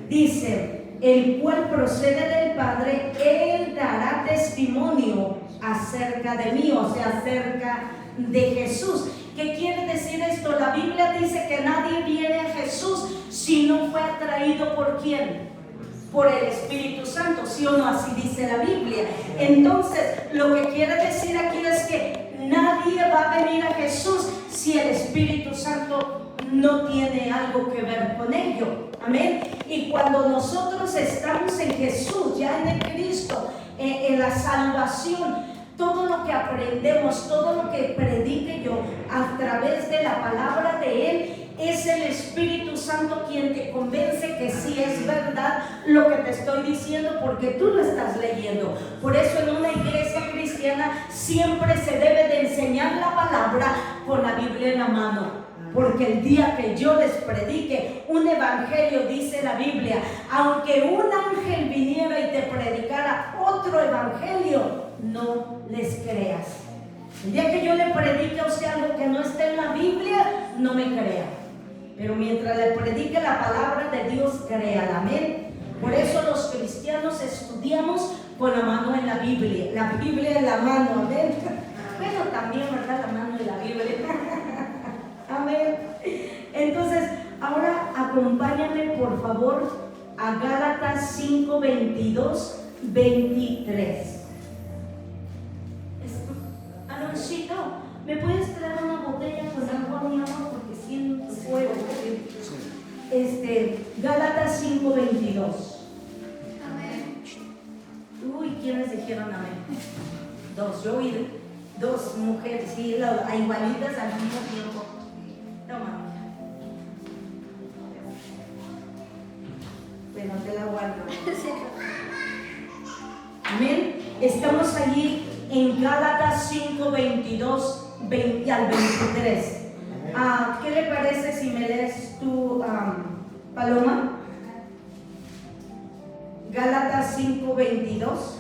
Dice: el cual procede del Padre, Él dará testimonio acerca de mí, o sea, acerca de Jesús. ¿Qué quiere decir esto? La Biblia dice que nadie viene a Jesús si no fue atraído ¿por quién? Por el Espíritu Santo, ¿sí o no? Así dice la Biblia. Entonces, lo que quiere decir aquí es que nadie va a venir a Jesús si el Espíritu Santo no tiene algo que ver con ello. Amén. Y cuando nosotros estamos en Jesús, ya en el Cristo, en la salvación, todo lo que aprendemos, todo lo que predique yo a través de la palabra de Él, es el Espíritu Santo quien te convence que sí es verdad lo que te estoy diciendo, porque tú lo estás leyendo. Por eso en una iglesia cristiana siempre se debe de enseñar la palabra con la Biblia en la mano. Porque el día que yo les predique un evangelio, dice la Biblia, aunque un ángel viniera y te predicara otro evangelio, no les creas. El día que yo le predique a usted algo que no está en la Biblia, no me crea. Pero mientras le predique la palabra de Dios, créala. Amén. Por eso los cristianos estudiamos con la mano en la Biblia. La Biblia en la mano. Amén. Bueno, también, ¿verdad? La mano en la Biblia. Amén. Entonces, ahora acompáñame por favor a Gálatas 5, 22, 23. Aloncito, ¿me puedes traer una botella con agua, mi amor? Porque siento fuego. Gálatas 5, 22. Amén. Uy, ¿quiénes dijeron amén? Dos, yo oí dos mujeres, sí, igualitas al mismo tiempo. Toma. Bueno, te la guardo. Amén. Estamos allí en Gálatas 5, 22 20 al 23. ¿Qué le parece si me lees tú, Paloma? Gálatas 5, 22.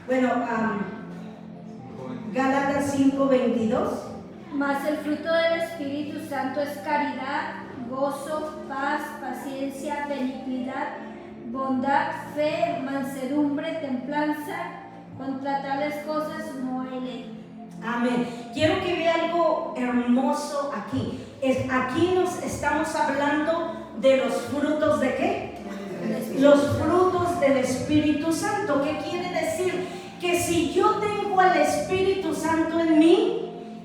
Bueno, Gálatas 5, 22. Mas el fruto del Espíritu Santo es caridad, gozo, paz, paciencia, benignidad, bondad, fe, mansedumbre, templanza. Contra tales cosas no hay ley. Amén. Quiero que vea algo hermoso aquí. Aquí nos estamos hablando de los frutos de ¿qué? Los frutos del Espíritu Santo. ¿Qué quiere decir? Que si yo tengo al Espíritu Santo en mí,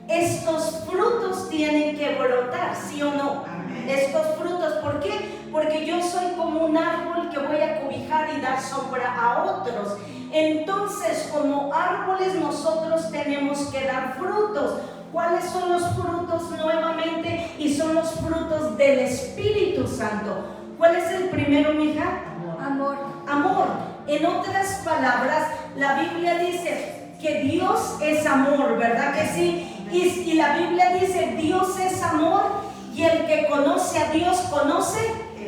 estos frutos tienen que brotar, ¿sí o no? Amén. Estos frutos, ¿por qué? Porque yo soy como un árbol que voy a cobijar y dar sombra a otros. Entonces, como árboles nosotros tenemos que dar frutos. ¿Cuáles son los frutos nuevamente? Y son los frutos del Espíritu Santo. ¿Cuál es el primero, mija? Amor. Amor. En otras palabras, la Biblia dice que Dios es amor, ¿verdad que sí? Y la Biblia dice, Dios es amor, y el que conoce a Dios conoce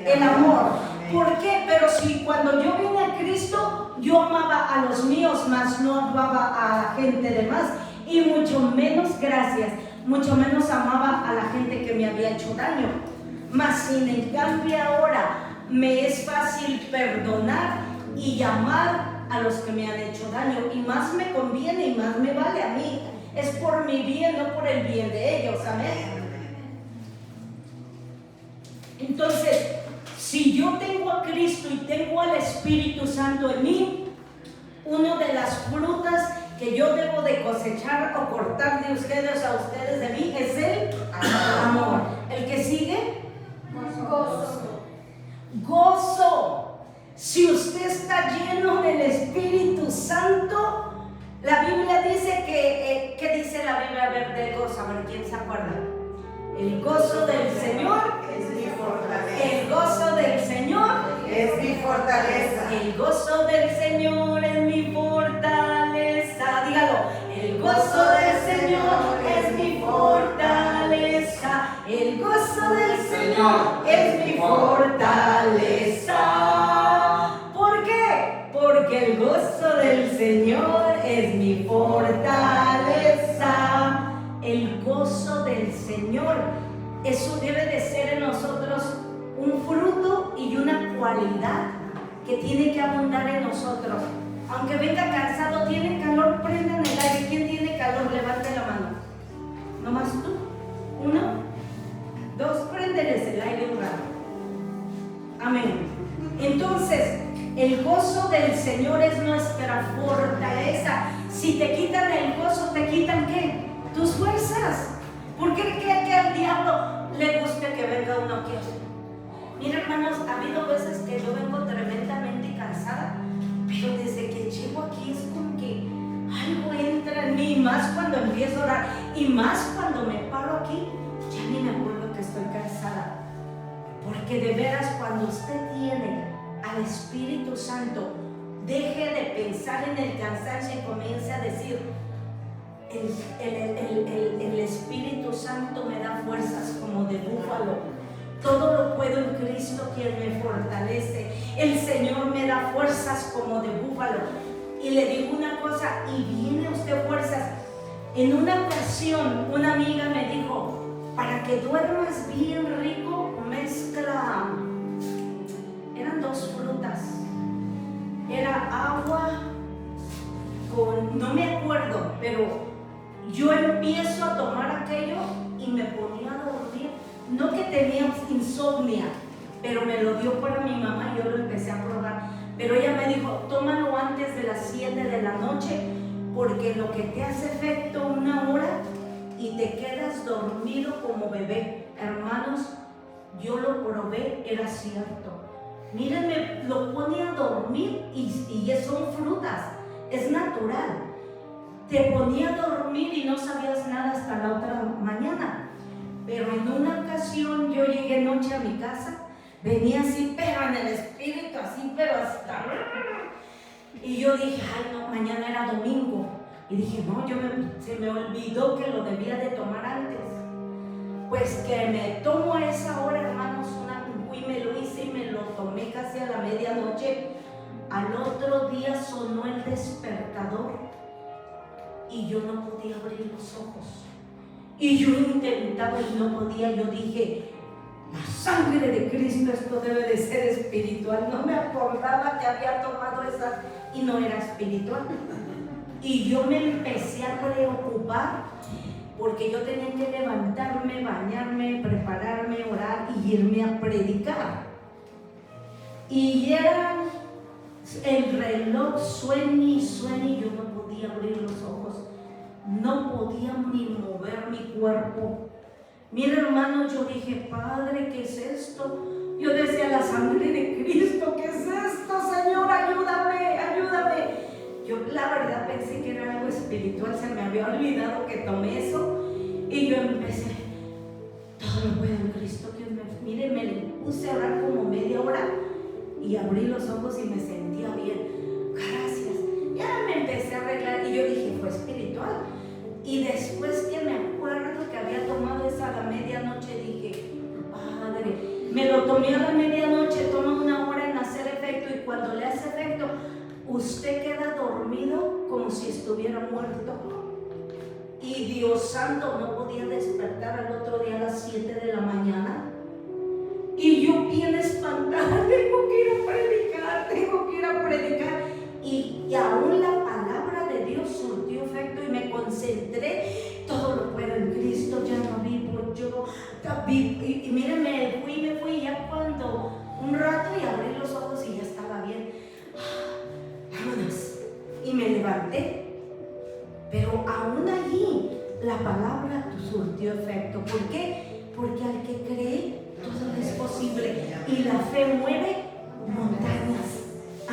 el amor. ¿Por qué? Pero si cuando yo vine a Cristo, yo amaba a los míos, mas no amaba a la gente de más, y mucho menos, gracias, mucho menos amaba a la gente que me había hecho daño. Mas sin en cambio ahora me es fácil perdonar y amar a los que me han hecho daño, y más me conviene y más me vale a mí. Es por mi bien, no por el bien de ellos. Amén. Entonces, si yo tengo a Cristo y tengo al Espíritu Santo en mí, una de las frutas que yo debo de cosechar o cortar de ustedes a ustedes de mí es el amor. ¿El que sigue? Gozo. Gozo. Si usted está lleno del Espíritu Santo, la Biblia dice que, ¿qué dice la Biblia? A ver, del gozo, a ver, ¿quién se acuerda? El gozo del Señor es mi fortaleza. El gozo del Señor es mi fortaleza. El gozo del Señor es mi fortaleza. Dígalo. El gozo del Señor es mi fortaleza. El gozo del Señor es mi fortaleza. ¿Por qué? Porque el gozo del Señor es mi fortaleza. El gozo del Señor, eso debe de ser en nosotros un fruto y una cualidad que tiene que abundar en nosotros. Aunque venga cansado, tiene calor, prendan el aire. ¿Quién tiene calor? Levante la mano. ¿Nomás tú? ¿Uno? Dos, préndeles el aire un rato. Amén. Entonces, el gozo del Señor es nuestra fortaleza. Si te quitan el gozo, ¿te quitan qué? Tus fuerzas. ¿Por qué cree que al diablo le gusta que venga uno aquí? Mira, hermanos, ha habido veces que yo vengo tremendamente cansada, pero desde que llego aquí es como que algo entra en mí, más cuando empiezo a orar y más cuando me paro aquí, ya ni me acuerdo que estoy cansada. Porque de veras, cuando usted tiene al Espíritu Santo, deje de pensar en el cansancio y comience a decir: el Espíritu Santo me da fuerzas como de búfalo. Todo lo puedo en Cristo quien me fortalece. El Señor me da fuerzas como de búfalo. Y le digo una cosa, y viene usted fuerzas. En una ocasión, una amiga me dijo, para que duermas bien rico, mezcla, eran 2 frutas, era agua con, no me acuerdo, pero yo empiezo a tomar aquello y me ponía a dormir. No que tenía insomnia, pero me lo dio para mi mamá y yo lo empecé a probar. Pero ella me dijo, tómalo antes de las 7 de la noche, porque lo que te hace efecto 1 hora y te quedas dormido como bebé. Hermanos, yo lo probé, era cierto. Mírenme, lo pone a dormir y son frutas, es natural. Te ponía a dormir y no sabías nada hasta la otra mañana. Pero en una ocasión yo llegué noche a mi casa, venía así, pero en el espíritu, así, pero hasta... Y yo dije, ay no, mañana era domingo. Y dije, no, se me olvidó que lo debía de tomar antes. Pues que me tomo a esa hora, hermanos, y me lo hice y me lo tomé casi a la medianoche. Al otro día sonó el despertador y yo no podía abrir los ojos. Y yo intentaba y no podía. Yo dije, la sangre de Cristo, esto debe de ser espiritual. No me acordaba que había tomado esa y no era espiritual. Y yo me empecé a preocupar porque yo tenía que levantarme, bañarme, prepararme, orar y irme a predicar. Y era el reloj sueña y sueña y yo no podía abrir los ojos. No podía ni mover mi cuerpo. Mira, hermano, yo dije, Padre, ¿qué es esto? Yo decía, la sangre de Cristo, ¿qué es esto, Señor? Ayúdame, ayúdame. Yo la verdad pensé que era algo espiritual, se me había olvidado que tomé eso. Y yo empecé, todo lo puedo en Cristo. Mire, me puse a orar como media hora y abrí los ojos y me sentía bien. Gracias. Ya me empecé a arreglar y yo dije, fue espiritual. Y después que me acuerdo que había tomado esa a la medianoche, dije, Padre, me lo tomé a la medianoche, toma 1 hora en hacer efecto y cuando le hace efecto, usted queda dormido como si estuviera muerto. Y Dios santo, no podía despertar al otro día a las 7 de la mañana. Y yo bien espantada, tengo que ir a predicar. Y aún la palabra de Dios surtió efecto y me concentré. Todo lo puedo en Cristo, ya no vivo yo. Y miren, me fui ya cuando un rato y abrí los ojos y ya estaba bien. Vámonos. Y me levanté. Pero aún allí la palabra surtió efecto. ¿Por qué? Porque al que cree todo es posible y la fe mueve montañas.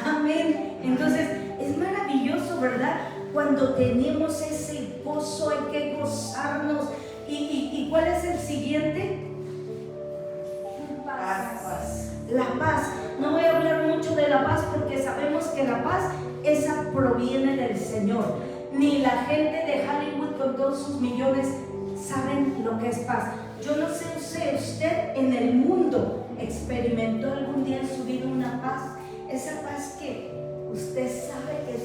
Amén. Entonces es maravilloso, ¿verdad? Cuando tenemos ese gozo hay que gozarnos. ¿Y cuál es el siguiente? Paz. La paz. No voy a hablar mucho de la paz porque sabemos que la paz esa proviene del Señor. Ni la gente de Hollywood con todos sus millones saben lo que es paz. Yo no sé si usted en el mundo experimentó algún día en su vida una paz. Esa paz que usted sabe que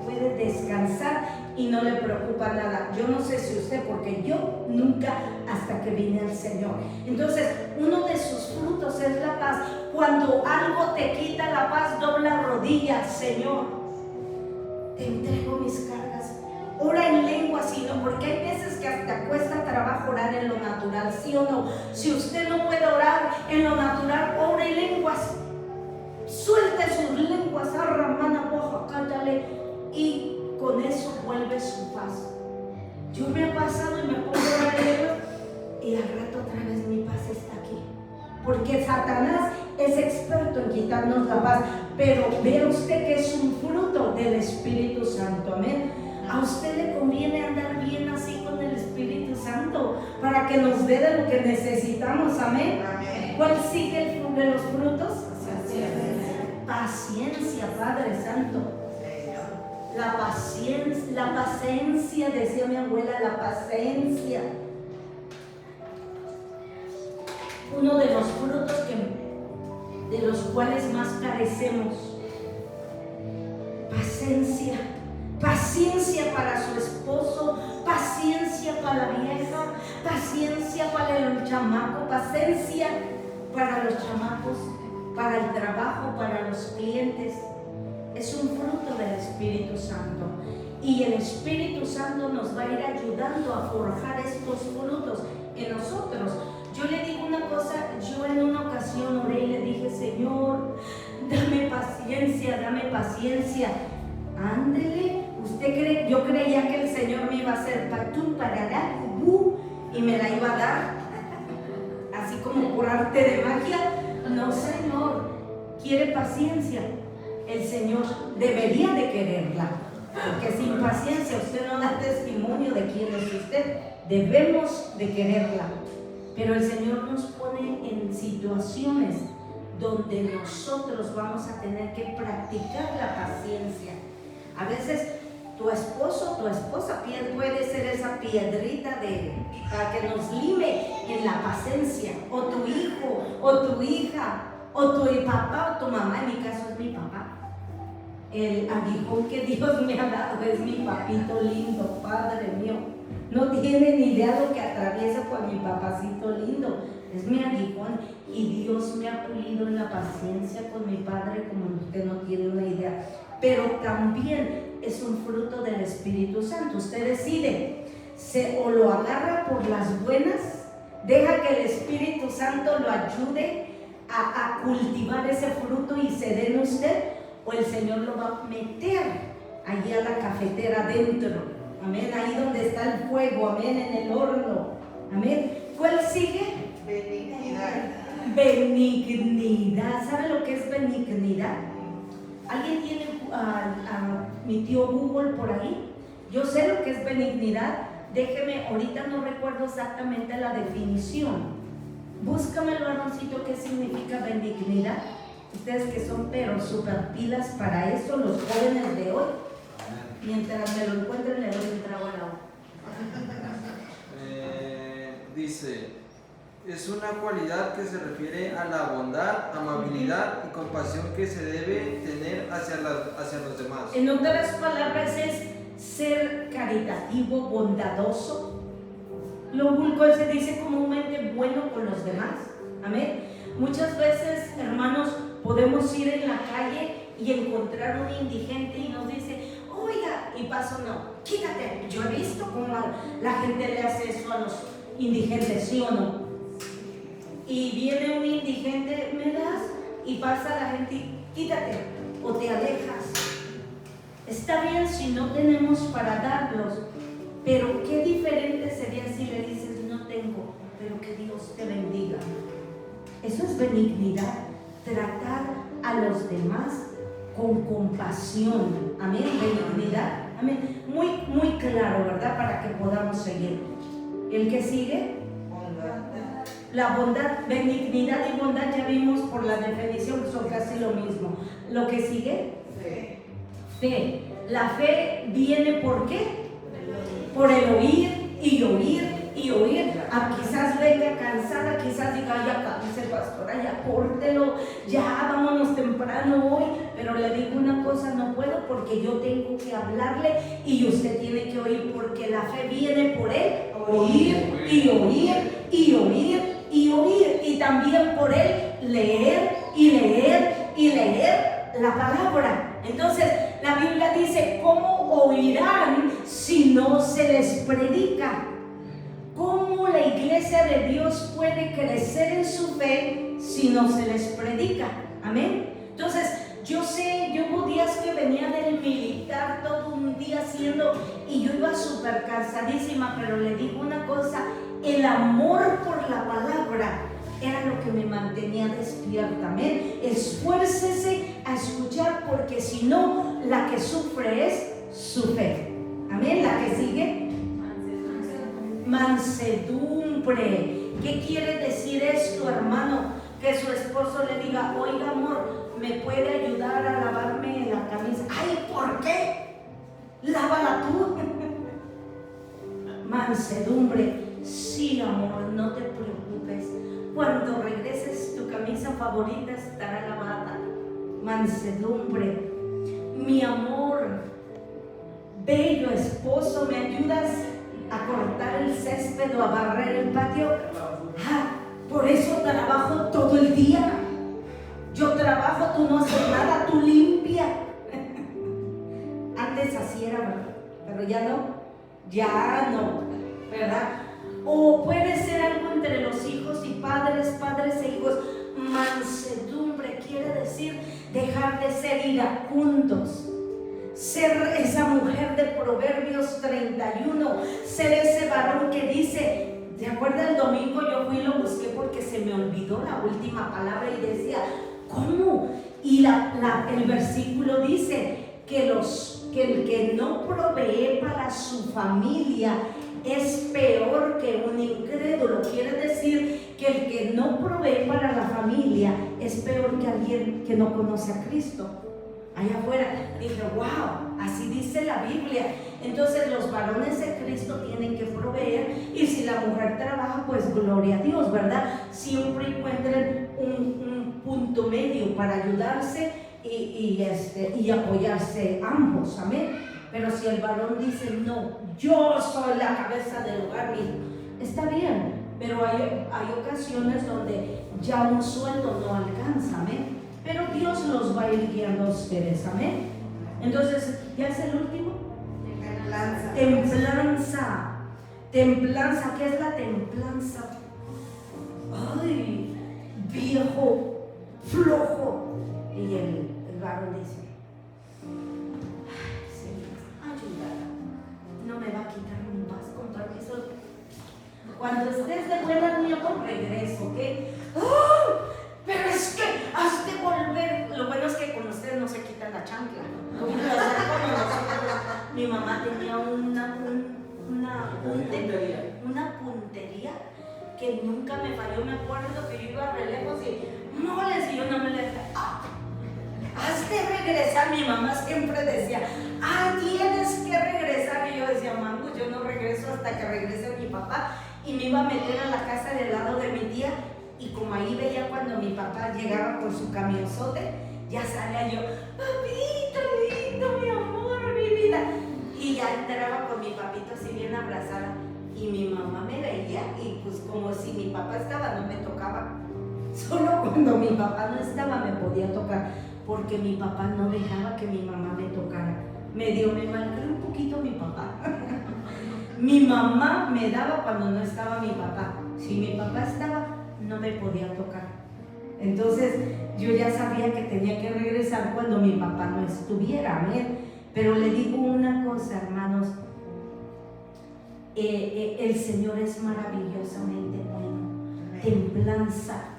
puede descansar y no le preocupa nada. Yo no sé si usted, porque yo nunca hasta que vine al Señor. Entonces, uno de sus frutos es la paz. Cuando algo te quita la paz, dobla rodillas, Señor, te entrego mis cargas. Ora en lengua, sino porque hay veces que hasta cuesta trabajo orar en lo natural, ¿sí o no? Si usted no puede orar en lo natural, ore en lenguas. Suelte sus lenguas, arramana, pojo, cállale, y con eso vuelve su paz. Yo me he pasado y me pongo a orar en lenguas y al rato otra vez mi paz está aquí. Porque Satanás es experto en quitarnos la paz, pero vea usted que es un fruto del Espíritu Santo, amén. A usted le conviene andar bien así con el Espíritu Santo para que nos dé de lo que necesitamos, amén. Amén. ¿Cuál sigue el de los frutos? Paciencia, Padre Santo. La paciencia, decía mi abuela, la paciencia. Uno de los frutos de los cuales más carecemos. Paciencia. presencia. Paciencia para su esposo, paciencia para la vieja, paciencia para el chamaco, paciencia para los chamacos, para el trabajo, para los clientes. Es un fruto del Espíritu Santo. Y el Espíritu Santo nos va a ir ayudando a forjar estos frutos en nosotros. Yo le digo una cosa, yo en una ocasión oré y le dije: Señor, dame paciencia, dame paciencia. Ándele, yo creía que el Señor me iba a hacer patún, parará, y me la iba a dar, así como por arte de magia. No, Señor, quiere paciencia. El Señor debería de quererla, porque sin paciencia usted no da testimonio de quién es usted. Debemos de quererla, pero el Señor nos pone en situaciones donde nosotros vamos a tener que practicar la paciencia. A veces tu esposo, tu esposa puede ser esa piedrita para que nos lime en la paciencia, o tu hijo, o tu hija, o tu papá, o tu mamá. En mi caso es mi papá. El aguijón que Dios me ha dado es mi papito lindo, Padre mío. No tienen ni idea lo que atraviesa con mi papacito lindo. Es mi aguijón, y Dios me ha pulido en la paciencia con mi Padre como usted no tiene una idea. Pero también es un fruto del Espíritu Santo. Usted decide, o lo agarra por las buenas, deja que el Espíritu Santo lo ayude a cultivar ese fruto y se dé en usted, o el Señor lo va a meter allí a la cafetera adentro. Amén, ahí donde está el fuego, amén, en el horno. Amén. ¿Cuál sigue? Benignidad. Benignidad. ¿Sabe lo que es benignidad? ¿Alguien tiene a mi tío Google por ahí? Yo sé lo que es benignidad. Déjeme, ahorita no recuerdo exactamente la definición. Búscame, hermancito, qué significa benignidad. Ustedes que son pero super pilas para eso, los jóvenes de hoy. Mientras me lo encuentren, le doy un trago al agua. Dice, es una cualidad que se refiere a la bondad, amabilidad y compasión que se debe tener hacia los demás. En otras palabras, es ser caritativo, bondadoso. Lo vulgar se dice comúnmente bueno con los demás. Amén. Muchas veces, hermanos, podemos ir en la calle y encontrar un indigente y nos dice: oiga, y paso, no, quítate. Yo he visto cómo la gente le hace eso a los indigentes, ¿sí o no? Y viene un indigente, me das, y pasa la gente y quítate, o te alejas. Está bien si no tenemos para darlos, pero qué diferente sería si le dices: no tengo, pero que Dios te bendiga. Eso es benignidad, tratar a los demás con compasión. Amén, benignidad. Amén. Muy, muy claro, ¿verdad? Para que podamos seguir. ¿El que sigue? Bondad. La bondad, benignidad y bondad ya vimos por la definición que son casi lo mismo. ¿Lo que sigue? Fe. Fe. La fe viene ¿por qué? Por el oír y oír y oír. Quizás venga cansada, quizás diga: ya dice pastora, ya córtelo, ya vámonos temprano hoy. Pero le digo una cosa: no puedo, porque yo tengo que hablarle y usted tiene que oír, porque la fe viene por él oír y oír y oír y oír, y también por él leer y leer y leer la palabra. Entonces la Biblia dice: ¿cómo oirán si no se les predica? ¿Cómo la iglesia de Dios puede crecer en su fe si no se les predica? Amén. Entonces, yo hubo días que venía del militar todo un día haciendo, y yo iba súper cansadísima, pero le digo una cosa: el amor por la palabra era lo que me mantenía despierta. Amén. Esfuércese a escuchar, porque si no, la que sufre es su fe. Amén. La que sigue: mansedumbre. ¿Qué quiere decir esto, hermano? Que su esposo le diga: oiga, amor, ¿me puede ayudar a lavarme la camisa? Ay, ¿por qué? Lávala tú. Mansedumbre. Sí, amor, no te preocupes. Cuando regreses, tu camisa favorita estará lavada. Mansedumbre. mi amor, bello esposo, ¿me ayudas a cortar el césped o a barrer el patio? Por eso trabajo todo el día. Yo trabajo, tú no haces nada, tú limpia. Antes así era, ¿verdad? Pero ya no, ¿verdad? O puede ser algo entre los hijos y padres e hijos. Mansedumbre quiere decir dejar de ser iracundos, ser esa mujer de Proverbios 31, ser ese varón que dice, ¿te acuerdas el domingo? Yo fui y lo busqué porque se me olvidó la última palabra y decía, ¿cómo? Y el versículo dice que el que no provee para su familia es peor que un incrédulo. Quiere decir que el que no provee para la familia es peor que alguien que no conoce a Cristo. Allá afuera dije, wow, así dice la Biblia. Entonces los varones de Cristo tienen que proveer, y si la mujer trabaja, pues gloria a Dios, ¿verdad? Siempre encuentren un punto medio para ayudarse y apoyarse ambos, amén. Pero si el varón dice, no, yo soy la cabeza del hogar, está bien, pero hay ocasiones donde ya un sueldo no alcanza, amén. Pero Dios los va a ir guiando a ustedes, amén. Entonces, ¿ya es el último? Templanza, ¿qué es la templanza? Ay, viejo, flojo. Y el varón dice, ay, Señor, ayúdala, no me va a quitar mi paz, con permiso. Cuando estés de buena, mi amor, regreso, ¿ok? ¡Oh! Pero es que has de volver. Lo bueno es que con ustedes no se quitan la chancla. Mi mamá tenía una puntería que nunca me falló. Me acuerdo que yo iba re lejos y moles, y yo no me le decía, has de regresar. Mi mamá siempre decía, tienes que regresar. Y yo decía, mamá, yo no regreso hasta que regrese mi papá. Y me iba a meter a la casa del lado de mi tía. Y como ahí veía cuando mi papá llegaba con su camionzote, ya salía yo, papito lindo, mi amor, mi vida. Y ya entraba con mi papito así bien abrazada. Y mi mamá me veía, y pues como si mi papá estaba, no me tocaba. Solo cuando mi papá no estaba me podía tocar, porque mi papá no dejaba que mi mamá me tocara. Me malcrió un poquito mi papá. Mi mamá me daba cuando no estaba mi papá. Si mi papá estaba, no me podía tocar. Entonces yo ya sabía que tenía que regresar cuando mi papá no estuviera, amén. Pero le digo una cosa, hermanos, el Señor es maravillosamente bueno. Templanza.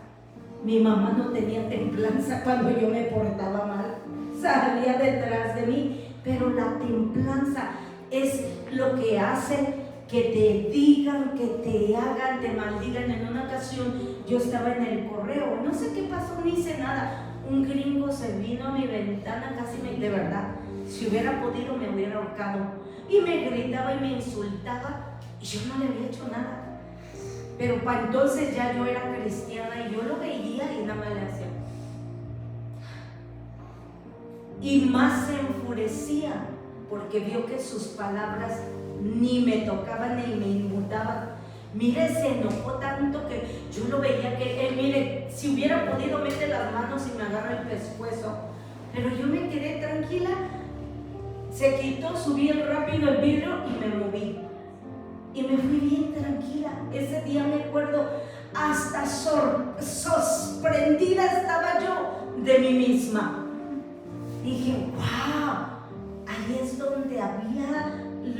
Mi mamá no tenía templanza cuando yo me portaba mal, salía detrás de mí. Pero la templanza es lo que hace que te digan, que te hagan, te maldigan. En una ocasión yo estaba en el correo, no sé qué pasó, no hice nada. Un gringo se vino a mi ventana, de verdad, si hubiera podido me hubiera ahorcado. Y me gritaba y me insultaba, y yo no le había hecho nada. Pero para entonces ya yo era cristiana, y yo lo veía y nada más le hacía. Y más se enfurecía, porque vio que sus palabras ni me tocaban ni me inmutaban. Mire, se enojó tanto que yo lo veía que él, mire, si hubiera podido meter las manos y me agarra el pescuezo. Pero yo me quedé tranquila, se quitó, subí rápido el vidrio y me moví. Y me fui bien tranquila. Ese día me acuerdo, hasta sorprendida estaba yo de mí misma. Dije, wow, ahí es donde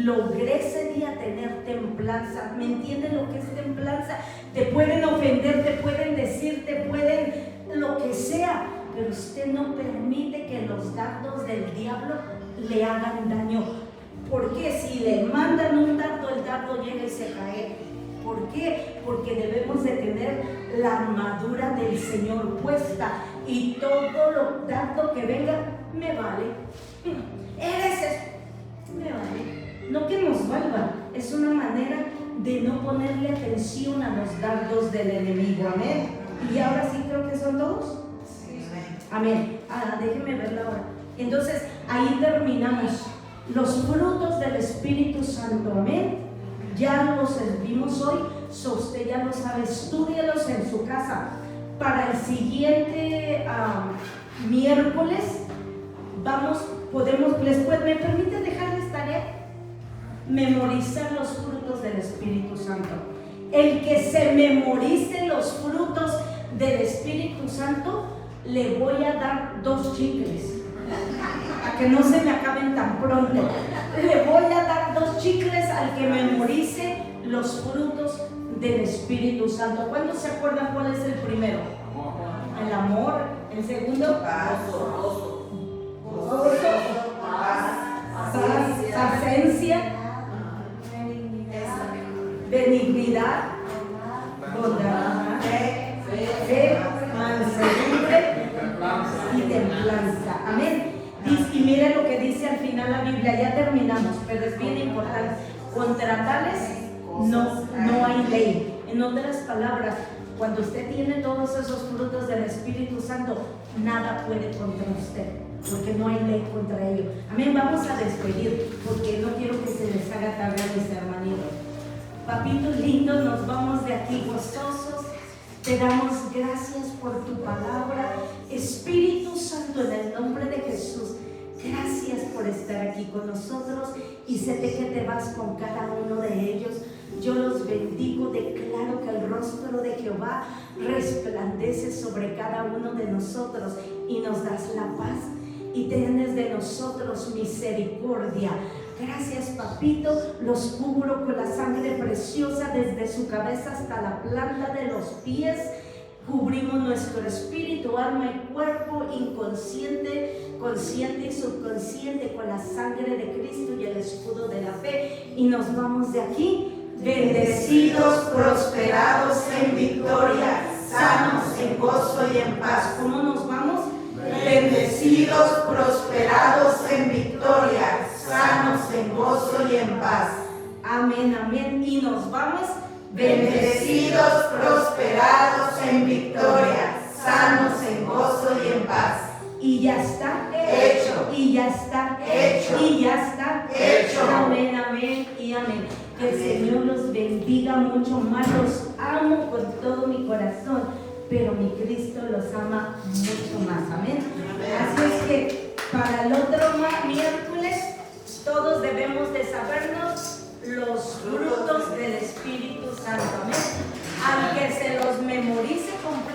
logré ese día tener templanza. ¿Me entienden lo que es templanza? Te pueden ofender, te pueden decir, te pueden lo que sea, pero usted no permite que los dardos del diablo le hagan daño. Porque si le mandan un dardo, el dardo llega y se cae. ¿Por qué? Porque debemos de tener la armadura del Señor puesta, y todo lo dardo que venga me vale. Eres eso, me vale. No que nos valga, es una manera de no ponerle atención a los dardos del enemigo. Amén. Y ahora sí creo que son todos. Amén. Déjenme ver la hora. Entonces, Ahí terminamos. Los frutos del Espíritu Santo, amén. Ya los vimos hoy, usted ya lo sabe, estúdielos en su casa. Para el siguiente miércoles ¿me permite dejarles tarea? Memorizar los frutos del Espíritu Santo. El que se memorice los frutos del Espíritu Santo, le voy a dar 2 chicles, a que no se me acaben tan pronto. Le voy a dar 2 chicles al que memorice los frutos del Espíritu Santo. ¿Cuántos se acuerdan cuál es el primero? El amor. El segundo, gozo, paciencia, benignidad, bondad, fe, mansedumbre y templanza. Amén. Y mire lo que dice al final la Biblia. Ya terminamos, pero es bien importante. Contra tales no hay ley. En otras palabras, cuando usted tiene todos esos frutos del Espíritu Santo, nada puede contra usted, porque no hay ley contra ello. Amén. Vamos a despedir, porque no quiero que se les haga tarde a mis hermanitos. Papitos lindos, nos vamos de aquí gozosos. Te damos gracias por tu palabra. Espíritu Santo, en el nombre de Jesús, gracias por estar aquí con nosotros, y sé que te vas con cada uno de ellos. Yo los bendigo, declaro que el rostro de Jehová resplandece sobre cada uno de nosotros y nos das la paz y tienes de nosotros misericordia. Gracias, papito, los cubro con la sangre preciosa desde su cabeza hasta la planta de los pies. Cubrimos nuestro espíritu, alma y cuerpo, inconsciente, consciente y subconsciente, con la sangre de Cristo y el escudo de la fe, y nos vamos de aquí bendecidos, prosperados en victoria, sanos en gozo y en paz. ¿Cómo nos vamos? Bendecidos, prosperados en victoria, sanos en gozo y en paz. Amén, amén. Y nos vamos bendecidos, prosperados en victoria, sanos en gozo y en paz. Y ya está hecho. Y ya está hecho. Y ya está hecho. Amén, amén y amén. Que el Señor los bendiga mucho más. Los amo con todo mi corazón, pero mi Cristo los ama mucho más. Amén. Así es que para el otro miércoles todos debemos de sabernos los frutos del Espíritu Santo. Amén. Al que se los memorice completamente.